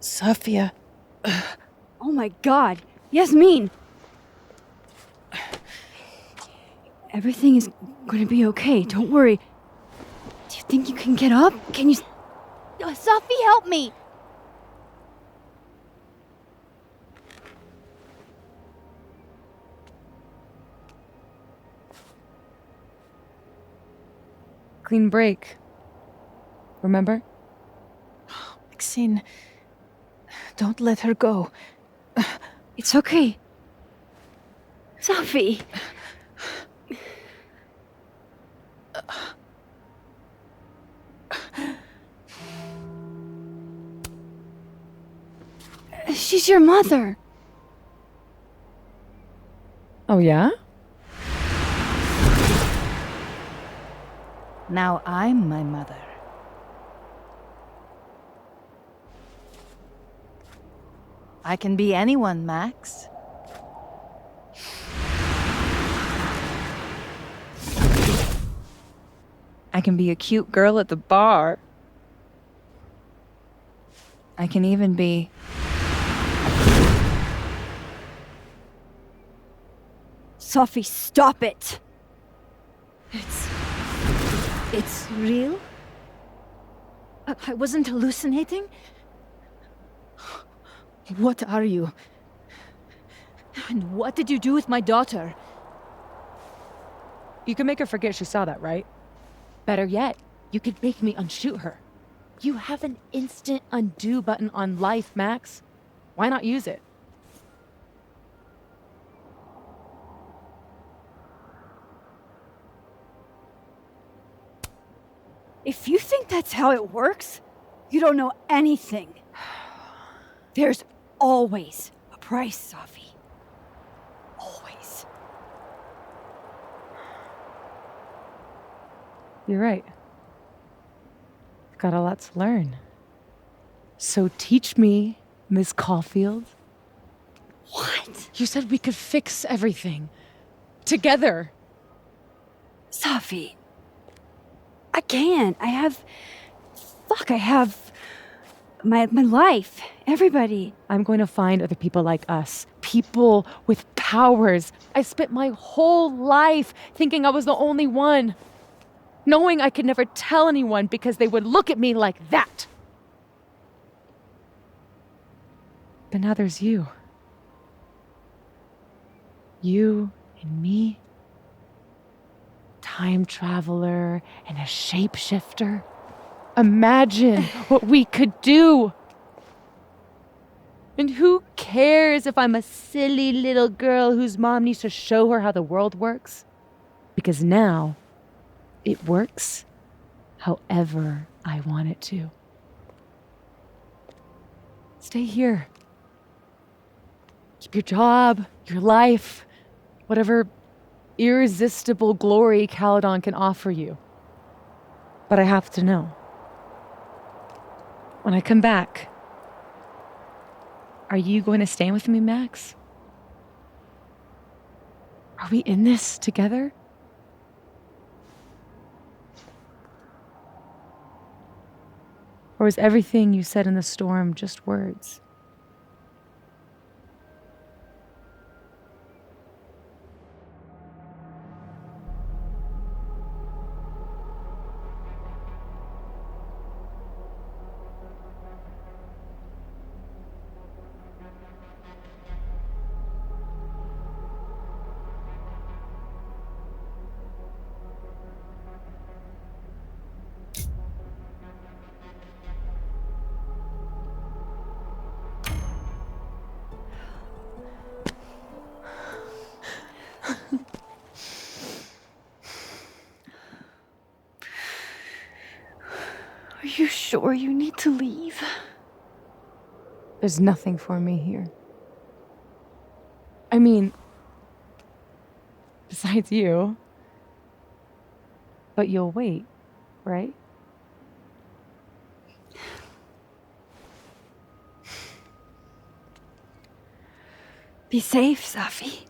Sophia. Oh my God, Yasmin! Everything is gonna be okay, don't worry. Do you think you can get up? Can you... Sophie, help me! Clean break. Remember? Maxine, don't let her go. It's okay. Sophie! She's your mother. Oh, yeah? Now I'm my mother. I can be anyone, Max. I can be a cute girl at the bar. I can even be... Sophie, stop it! It's real? I wasn't hallucinating? What are you? And what did you do with my daughter? You can make her forget she saw that, right? Better yet, you could make me unshoot her. You have an instant undo button on life, Max. Why not use it? If you think that's how it works, you don't know anything. There's always a price, Sophie. Always. You're right. I've got a lot to learn. So teach me, Miss Caulfield. What? You said we could fix everything. Together. Sophie. I can't. I have my life. Everybody. I'm going to find other people like us. People with powers. I spent my whole life thinking I was the only one. Knowing I could never tell anyone because they would look at me like that. But now there's you. You and me. Time traveler and a shapeshifter. Imagine what we could do! And who cares if I'm a silly little girl whose mom needs to show her how the world works? Because now, it works however I want it to. Stay here. Keep your job, your life, whatever irresistible glory Caledon can offer you. But I have to know. When I come back, are you going to stay with me, Max? Are we in this together? Or is everything you said in the storm just words? Are you sure you need to leave? There's nothing for me here. I mean, besides you. But you'll wait, right? Be safe, Safi.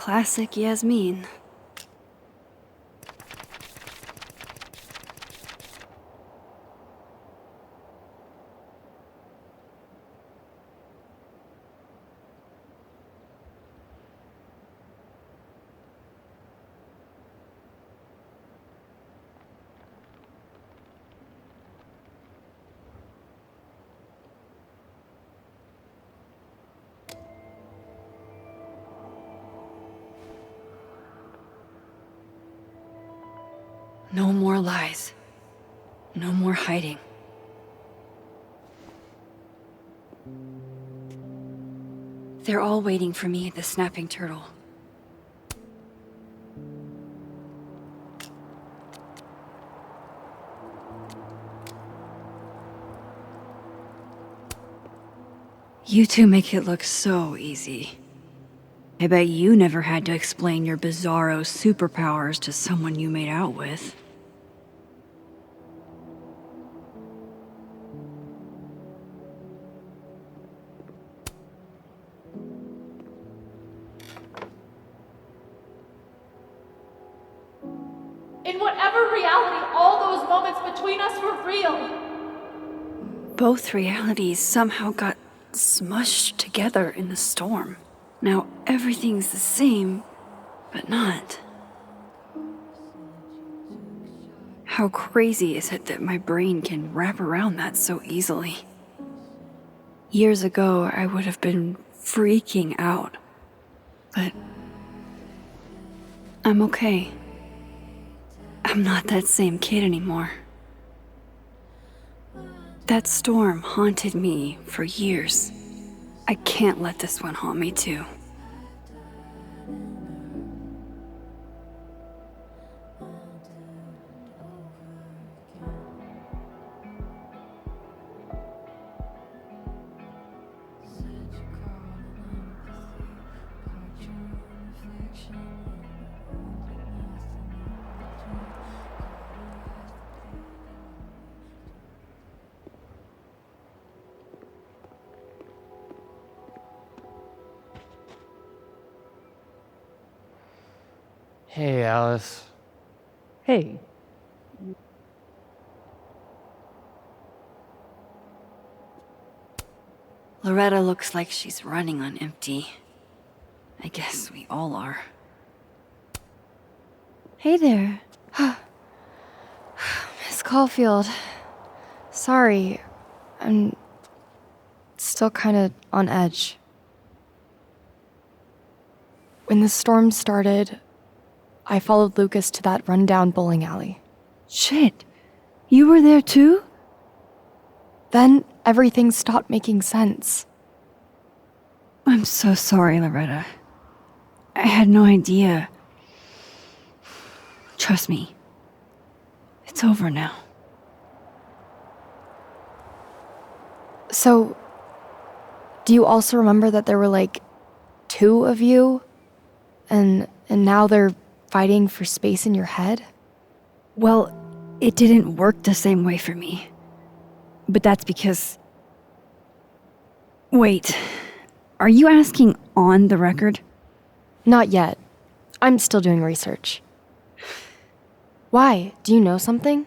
Classic Yasmin. No more lies. No more hiding. They're all waiting for me at the Snapping Turtle. You two make it look so easy. I bet you never had to explain your bizarro superpowers to someone you made out with. In whatever reality, all those moments between us were real. Both realities somehow got smushed together in the storm. Now everything's the same, but not. How crazy is it that my brain can wrap around that so easily? Years ago, I would have been freaking out. But I'm okay. I'm not that same kid anymore. That storm haunted me for years. I can't let this one haunt me too. Hey, Alice. Hey. Loretta looks like she's running on empty. I guess we all are. Hey there. Miss Caulfield. Sorry. I'm still kind of on edge. When the storm started, I followed Lucas to that rundown bowling alley. Shit. You were there too? Then everything stopped making sense. I'm so sorry, Loretta. I had no idea. Trust me. It's over now. So, do you also remember that there were like 2 of you? And now they're fighting for space in your head? Well, it didn't work the same way for me. But that's because... Wait, are you asking on the record? Not yet. I'm still doing research. Why? Do you know something?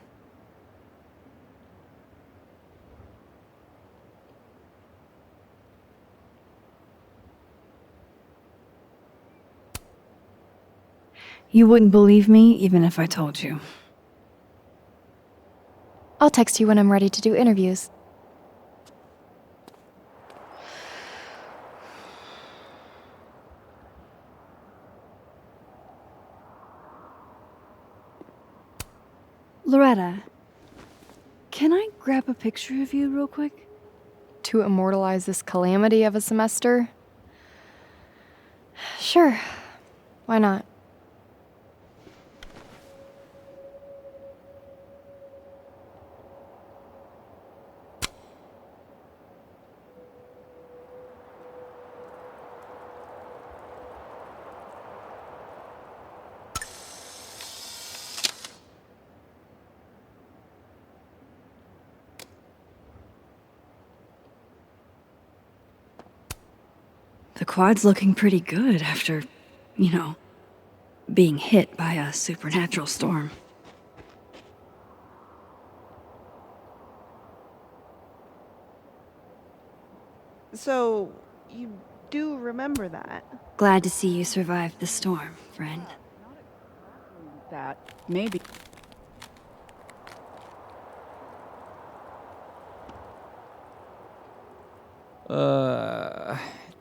You wouldn't believe me even if I told you. I'll text you when I'm ready to do interviews. Loretta, can I grab a picture of you real quick? To immortalize this calamity of a semester? Sure. Why not? The quad's looking pretty good after You know, being hit by a supernatural storm. So, you do remember that? Glad to see you survived the storm, friend. That, maybe.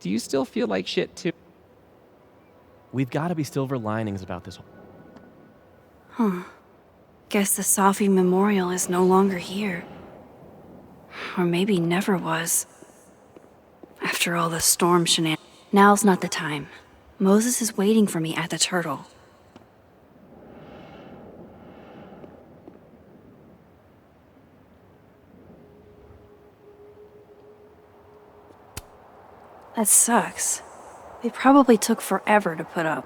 Do you still feel like shit too? We've got to be silver linings about this. Huh. Guess the Safi Memorial is no longer here. Or maybe never was. After all the storm shenanigans. Now's not the time. Moses is waiting for me at the turtle. That sucks. They probably took forever to put up.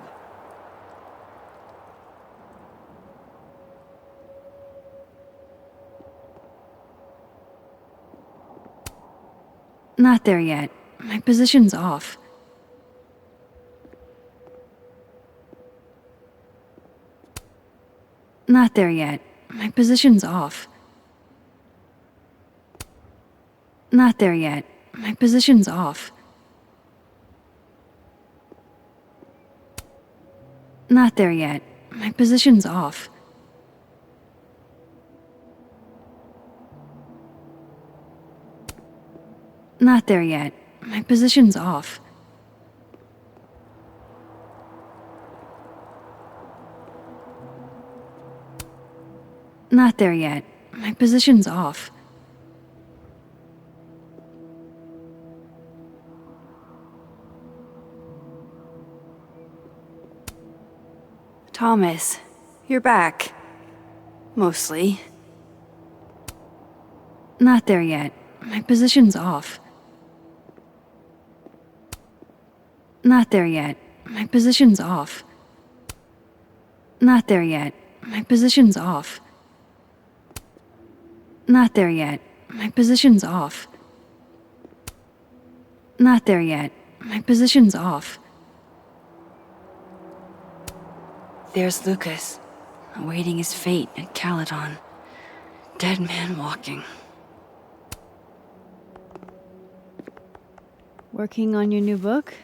Not there yet. My position's off. Not there yet. My position's off. Not there yet. My position's off. Not there yet. My position's off. Not there yet. My position's off. Not there yet. My position's off. Thomas, you're back. Mostly. Not there yet. My position's off. Not there yet. My position's off. Not there yet. My position's off. Not there yet. My position's off. Not there yet. My position's off. There's Lucas, awaiting his fate at Caledon. Dead man walking. Working on your new book?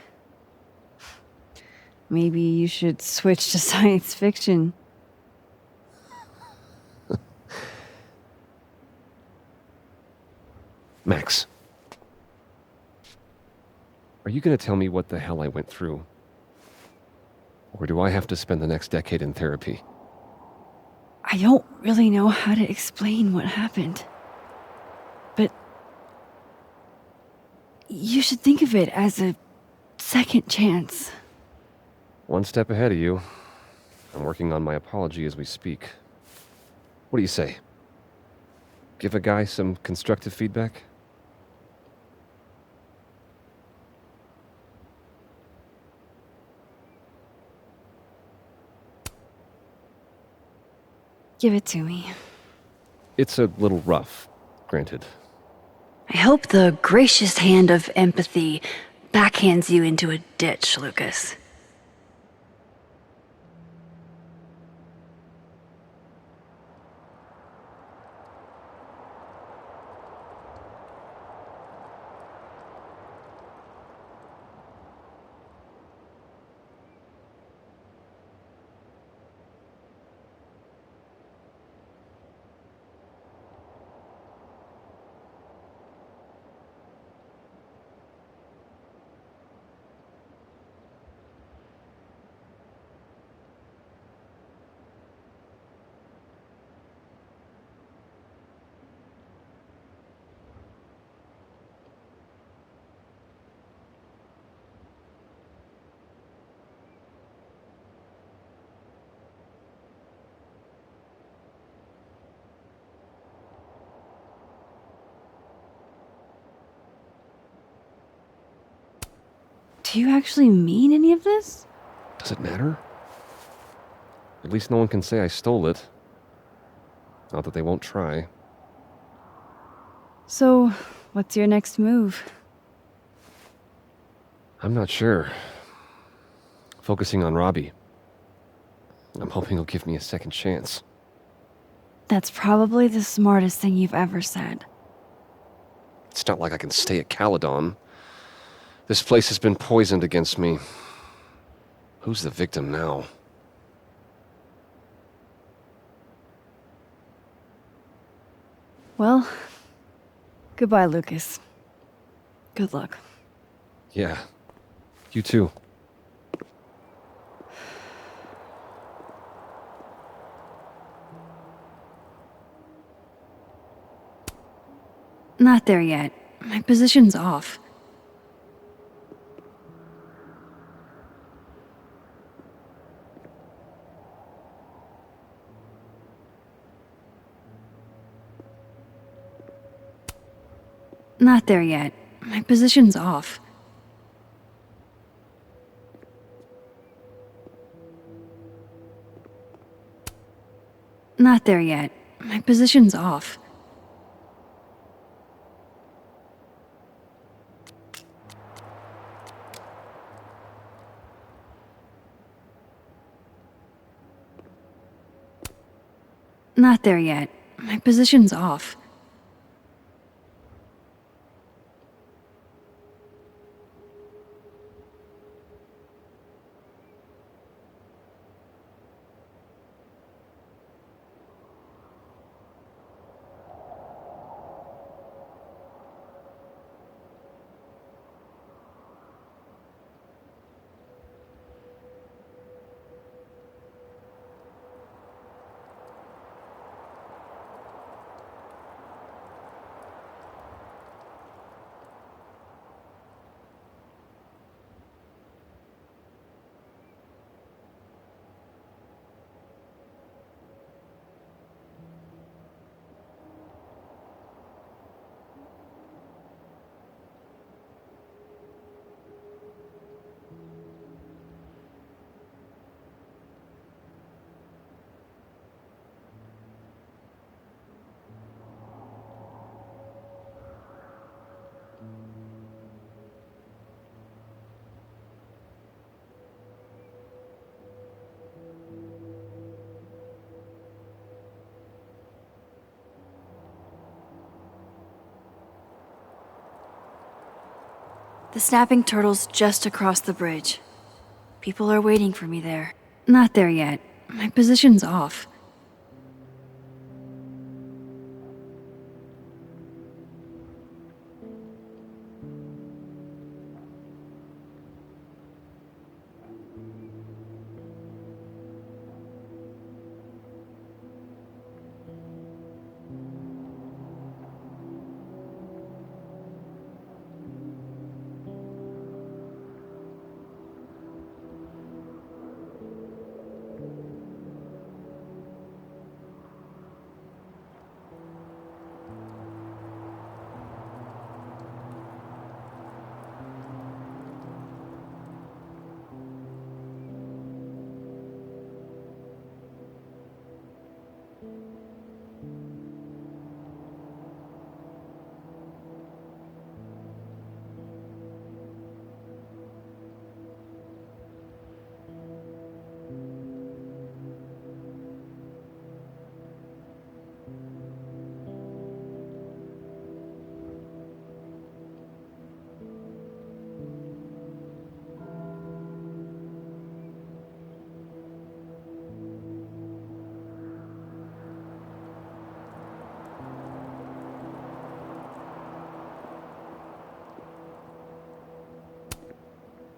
Maybe you should switch to science fiction. Max. Are you gonna tell me what the hell I went through? Or do I have to spend the next decade in therapy? I don't really know how to explain what happened. But you should think of it as a second chance. One step ahead of you. I'm working on my apology as we speak. What do you say? Give a guy some constructive feedback? Give it to me. It's a little rough, granted. I hope the gracious hand of empathy backhands you into a ditch, Lucas. Do you actually mean any of this? Does it matter? At least no one can say I stole it. Not that they won't try. So, what's your next move? I'm not sure. focusing on Robbie. I'm hoping he'll give me a second chance. That's probably the smartest thing you've ever said. It's not like I can stay at Caledon. This place has been poisoned against me. Who's the victim now? Well, goodbye, Lucas. Good luck. Yeah, you too. Not there yet. My position's off. Not there yet. My position's off. Not there yet. My position's off. Not there yet. My position's off. The snapping turtle's just across the bridge. People are waiting for me there. Not there yet. My position's off.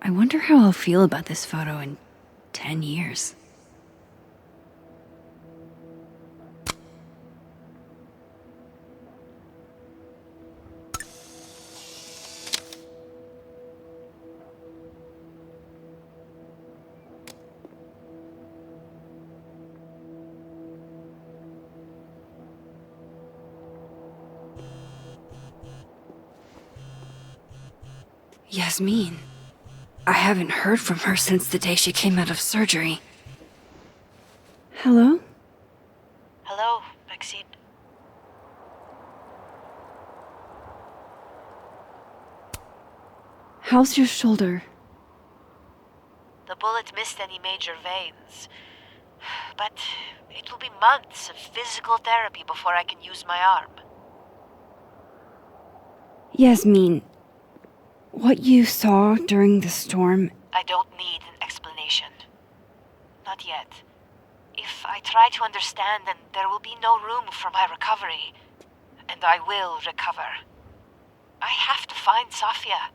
I wonder how I'll feel about this photo in 10 years. Yasmin. I haven't heard from her since the day she came out of surgery. Hello? Hello, Maxine. How's your shoulder? The bullet missed any major veins. But it will be months of physical therapy before I can use my arm. Yasmin, what you saw during the storm... I don't need an explanation. Not yet. If I try to understand, then there will be no room for my recovery. And I will recover. I have to find Safia.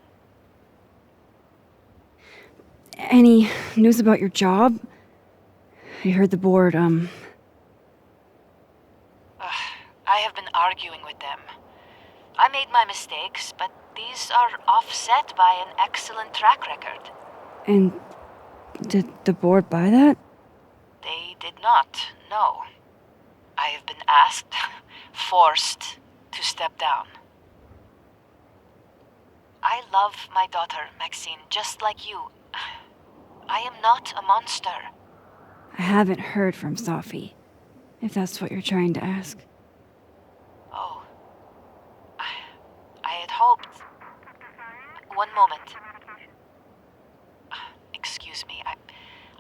Any news about your job? I heard the board, I have been arguing with them. I made my mistakes, but these are offset by an excellent track record. And did the board buy that? They did not, no. I have been asked, forced to step down. I love my daughter, Maxine, just like you. I am not a monster. I haven't heard from Safi, if that's what you're trying to ask. Oh. I had hoped... One moment. Excuse me,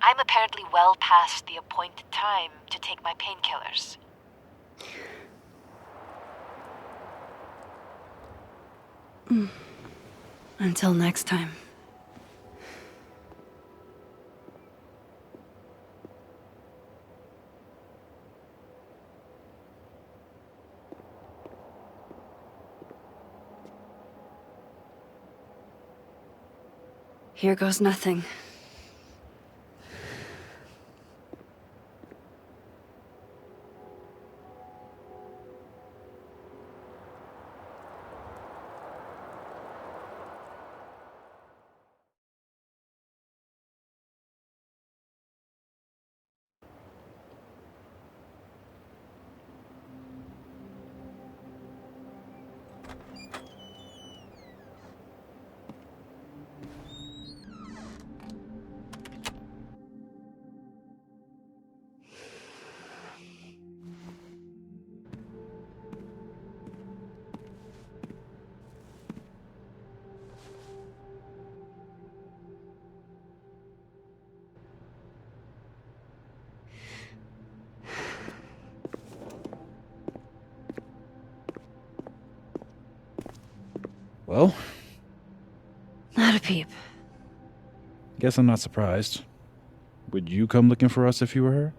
I'm apparently well past the appointed time to take my painkillers. Until next time. Here goes nothing. Well? Not a peep. Guess I'm not surprised. Would you come looking for us if you were her?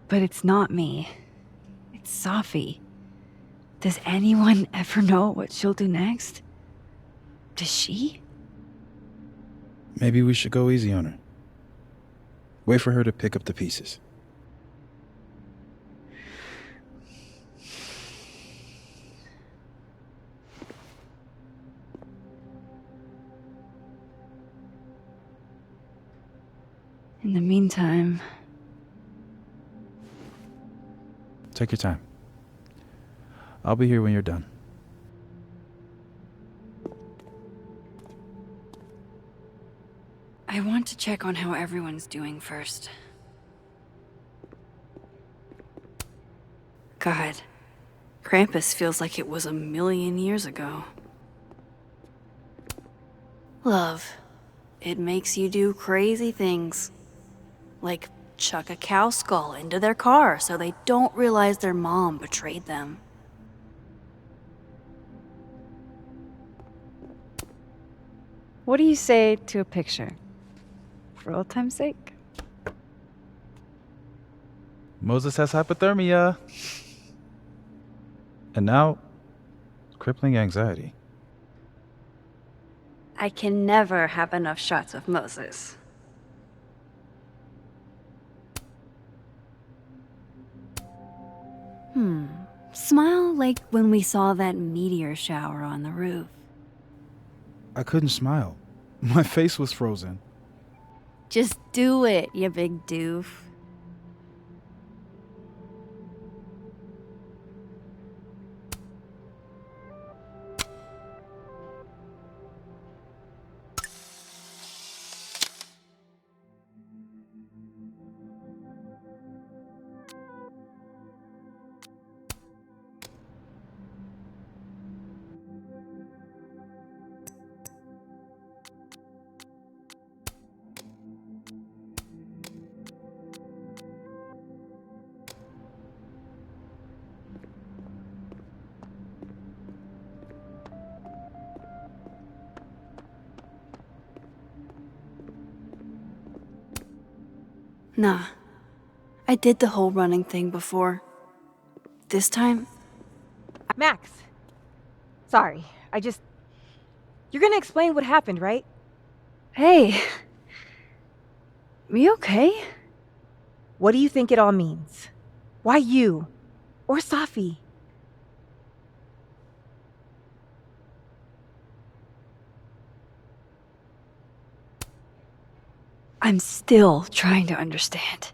But it's not me. It's Safi. Does anyone ever know what she'll do next? Does she? Maybe we should go easy on her. Wait for her to pick up the pieces. In the meantime... Take your time. I'll be here when you're done. I want to check on how everyone's doing first. God, Krampus feels like it was 1,000,000 years ago. Love, it makes you do crazy things. Like chuck a cow skull into their car so they don't realize their mom betrayed them. What do you say to a picture? For old time's sake? Moses has hypothermia. And now, crippling anxiety. I can never have enough shots of Moses. Smile like when we saw that meteor shower on the roof. I couldn't smile. My face was frozen. Just do it, you big doof. Nah. I did the whole running thing before. This time, Max! Sorry, You're gonna explain what happened, right? Hey. You okay? What do you think it all means? Why you? Or Safi? I'm still trying to understand.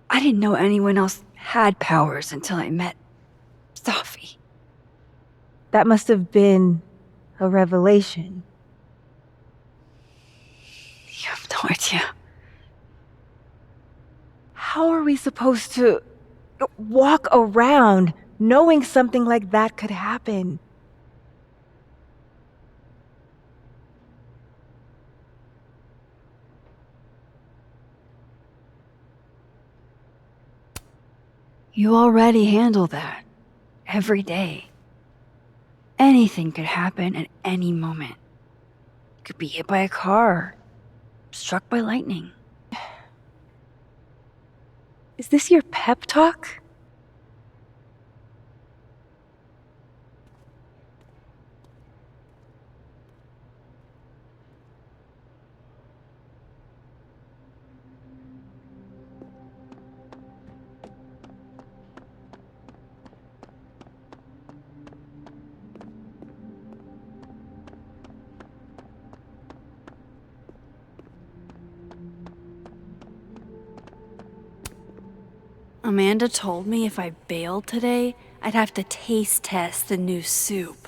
I didn't know anyone else had powers until I met Safi. That must have been a revelation. You have no idea. How are we supposed to walk around knowing something like that could happen? You already handle that. Every day. Anything could happen at any moment. You could be hit by a car. Struck by lightning. Is this your pep talk? Amanda told me if I bailed today, I'd have to taste test the new soup.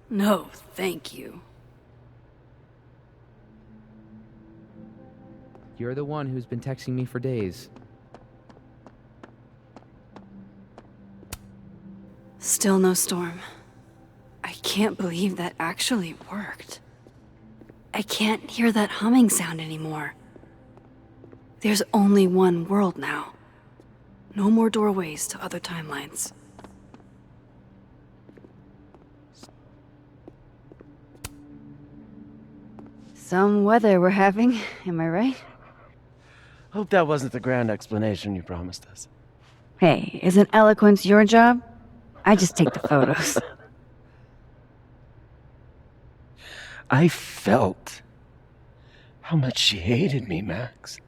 No, thank you. You're the one who's been texting me for days. Still no storm. I can't believe that actually worked. I can't hear that humming sound anymore. There's only one world now. No more doorways to other timelines. Some weather we're having, am I right? Hope that wasn't the grand explanation you promised us. Hey, isn't eloquence your job? I just take the photos. I felt how much she hated me, Max.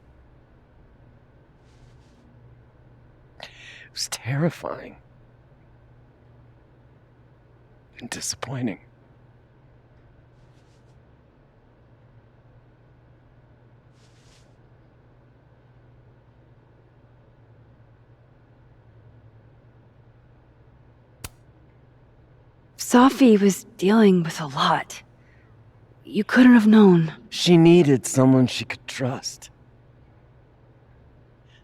It was terrifying. And disappointing. Safi was dealing with a lot. You couldn't have known. She needed someone she could trust.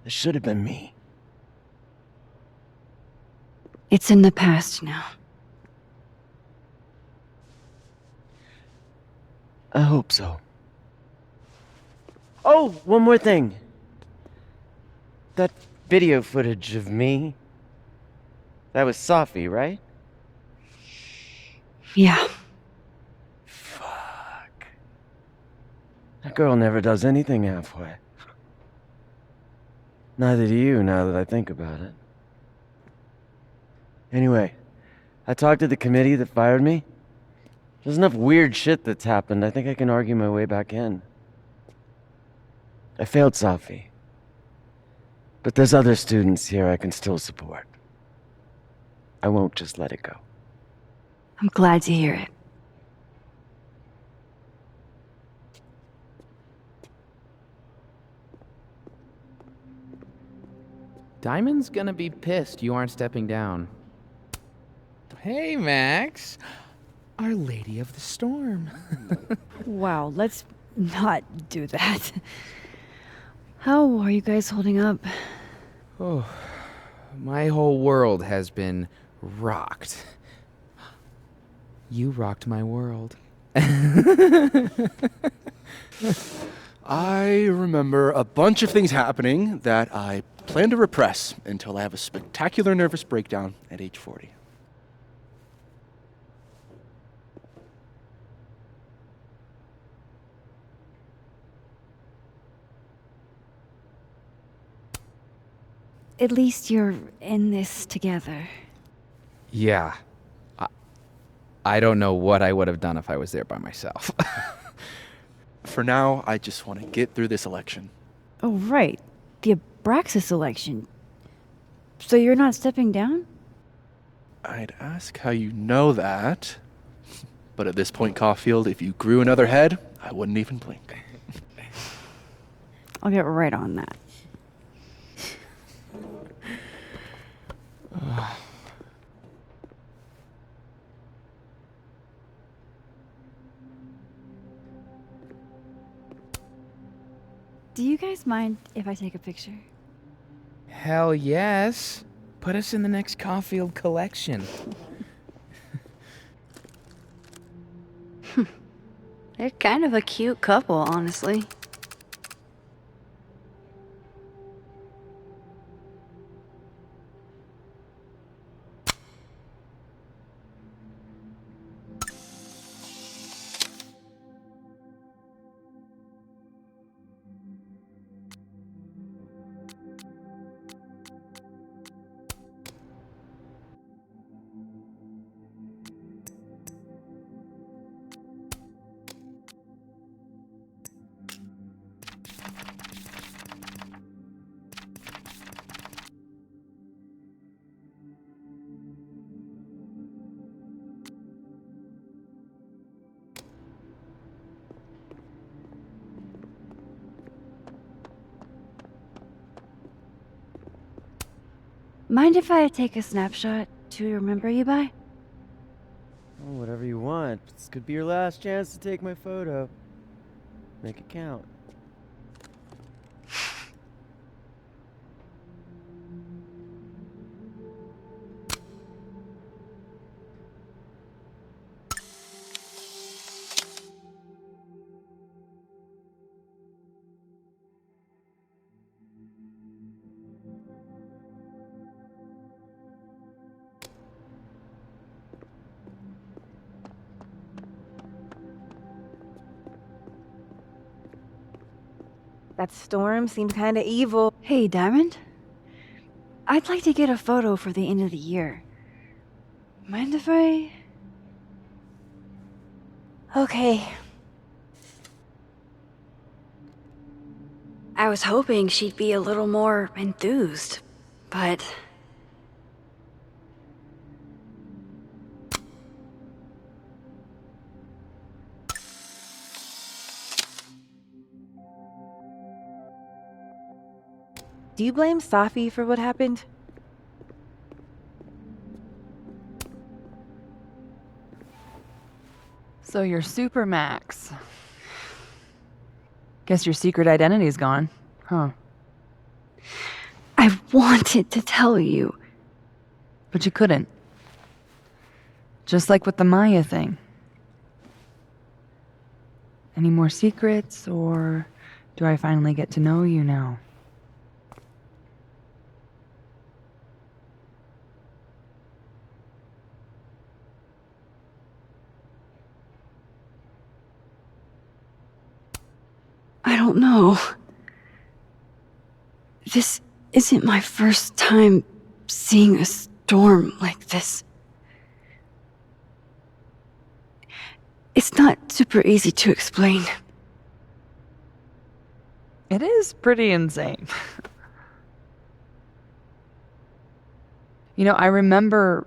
It should have been me. It's in the past now. I hope so. Oh, one more thing. That video footage of me, that was Safi, right? Yeah. Fuck. That girl never does anything halfway. Neither do you, now that I think about it. Anyway, I talked to the committee that fired me. There's enough weird shit that's happened. I think I can argue my way back in. I failed Safi. But there's other students here I can still support. I won't just let it go. I'm glad to hear it. Diamond's gonna be pissed you aren't stepping down. Hey, Max. Our Lady of the Storm. Wow, let's not do that. How are you guys holding up? Oh, my whole world has been rocked. You rocked my world. I remember a bunch of things happening that I plan to repress until I have a spectacular nervous breakdown at age 40. at least you're in this together. Yeah. I don't know what I would have done if I was there by myself. For now, I just want to get through this election. Oh, right. The Abraxas election. So you're not stepping down? I'd ask how you know that. But at this point, Caulfield, if you grew another head, I wouldn't even blink. I'll get right on that. Do you guys mind if I take a picture? Hell yes. Put us in the next Caulfield collection. They're kind of a cute couple, honestly. Mind if I take a snapshot to remember you by? Oh, whatever you want. This could be your last chance to take my photo. Make it count. That storm seemed kinda evil. Hey, Diamond. I'd like to get a photo for the end of the year. Mind if I... Okay. I was hoping she'd be a little more enthused, but... Do you blame Safi for what happened? So you're Super Max. Guess your secret identity's gone, huh? I wanted to tell you. But you couldn't. Just like with the Maya thing. Any more secrets, or do I finally get to know you now? I don't know. This isn't my first time seeing a storm like this. It's not super easy to explain. It is pretty insane. You know, I remember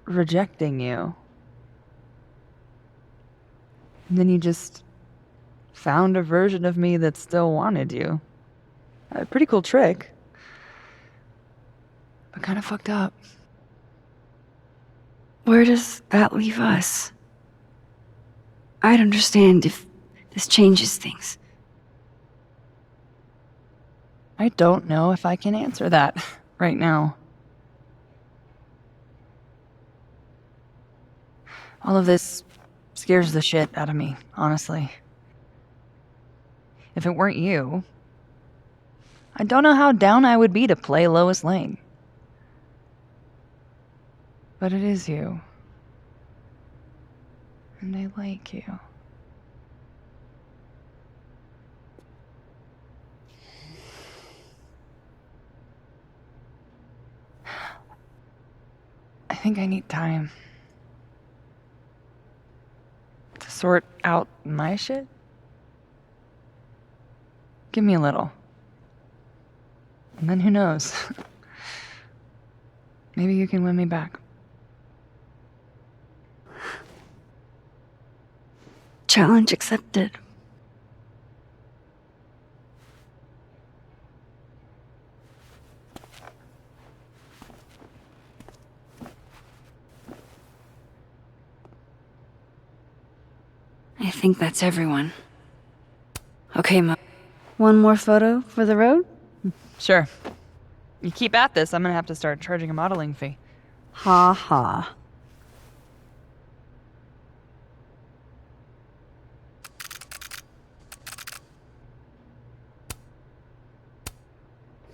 rejecting you. And then you just found a version of me that still wanted you. A pretty cool trick. But kind of fucked up. Where does that leave us? I'd understand if this changes things. I don't know if I can answer that right now. All of this scares the shit out of me, honestly. If it weren't you, I don't know how down I would be to play Lois Lane. But it is you. And I like you. think I need time to sort out my shit. Give me a little. And then who knows? Maybe you can win me back. Challenge accepted. I think that's everyone. Okay, Mo. One more photo for the road? Sure. You keep at this, I'm gonna have to start charging a modeling fee. Ha ha.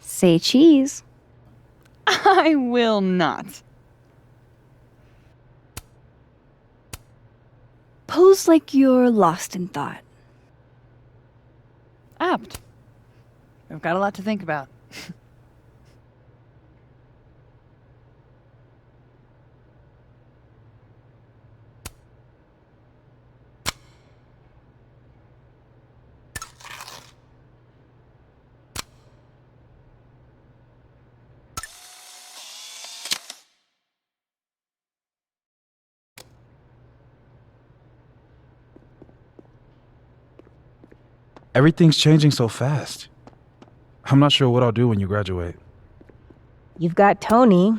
Say cheese. I will not. Pose like you're lost in thought. Apt. I've got a lot to think about. Everything's changing so fast. I'm not sure what I'll do when you graduate. You've got Tony.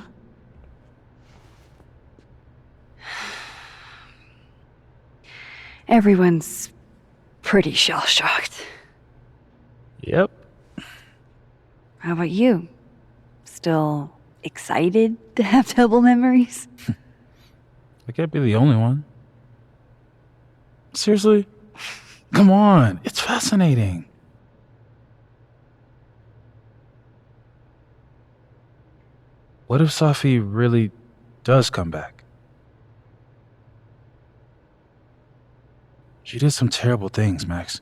Everyone's pretty shell-shocked. Yep. How about you? Still excited to have double memories? I can't be the only one. Seriously? Come on, it's fascinating. What if Safi really does come back? She did some terrible things, Max.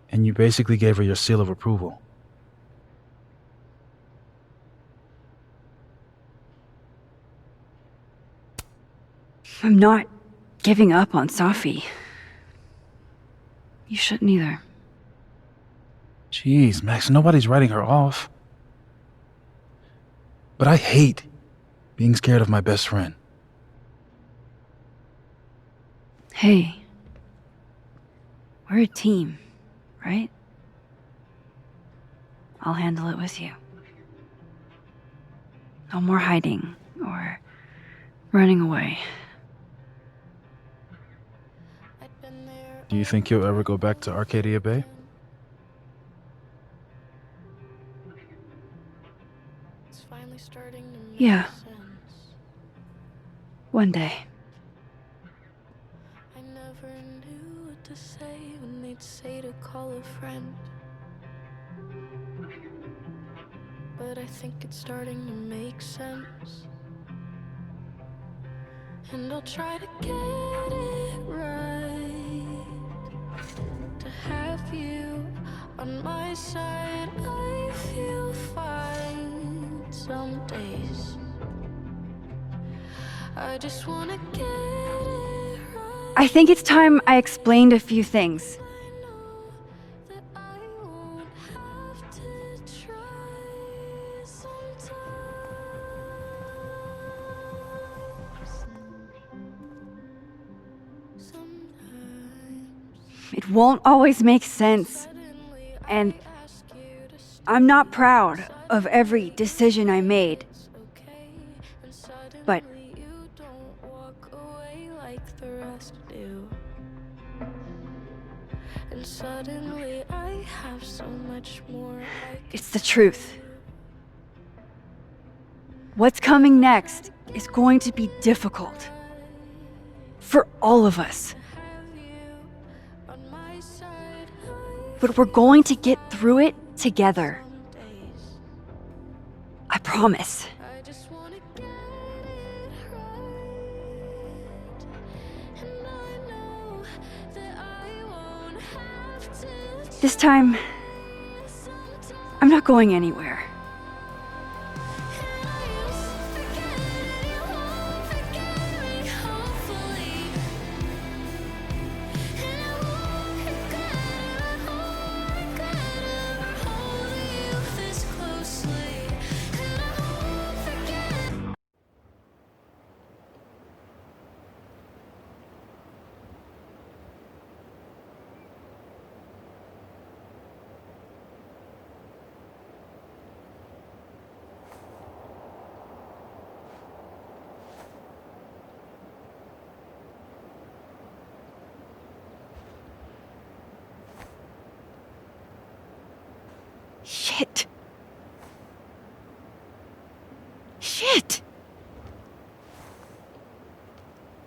And you basically gave her your seal of approval. I'm not giving up on Safi. You shouldn't either. Jeez, Max, nobody's writing her off. But I hate being scared of my best friend. Hey, we're a team, right? I'll handle it with you. No more hiding or running away. Do you think you'll ever go back to Arcadia Bay? Yeah. One day. I never knew what to say when they'd say to call a friend. But I think it's starting to make sense. And I'll try to get it right. To have you on my side, I feel fine some days. I just wanna get it right. I think it's time I explained a few things. That I won't have to try sometimes. It won't always make sense. And I'm not proud of every decision I made. But Like the rest do. And suddenly I have so much more. it's the truth. What's coming next is going to be difficult. For all of us. But we're going to get through it together. I promise. This time, I'm not going anywhere. Shit. Shit.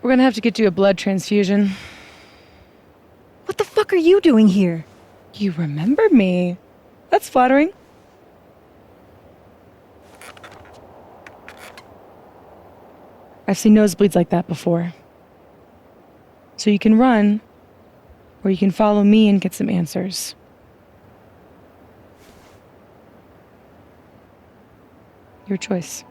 We're gonna have to get you a blood transfusion. What the fuck are you doing here? You remember me. That's flattering. I've seen nosebleeds like that before. So you can run, or you can follow me and get some answers. Your choice.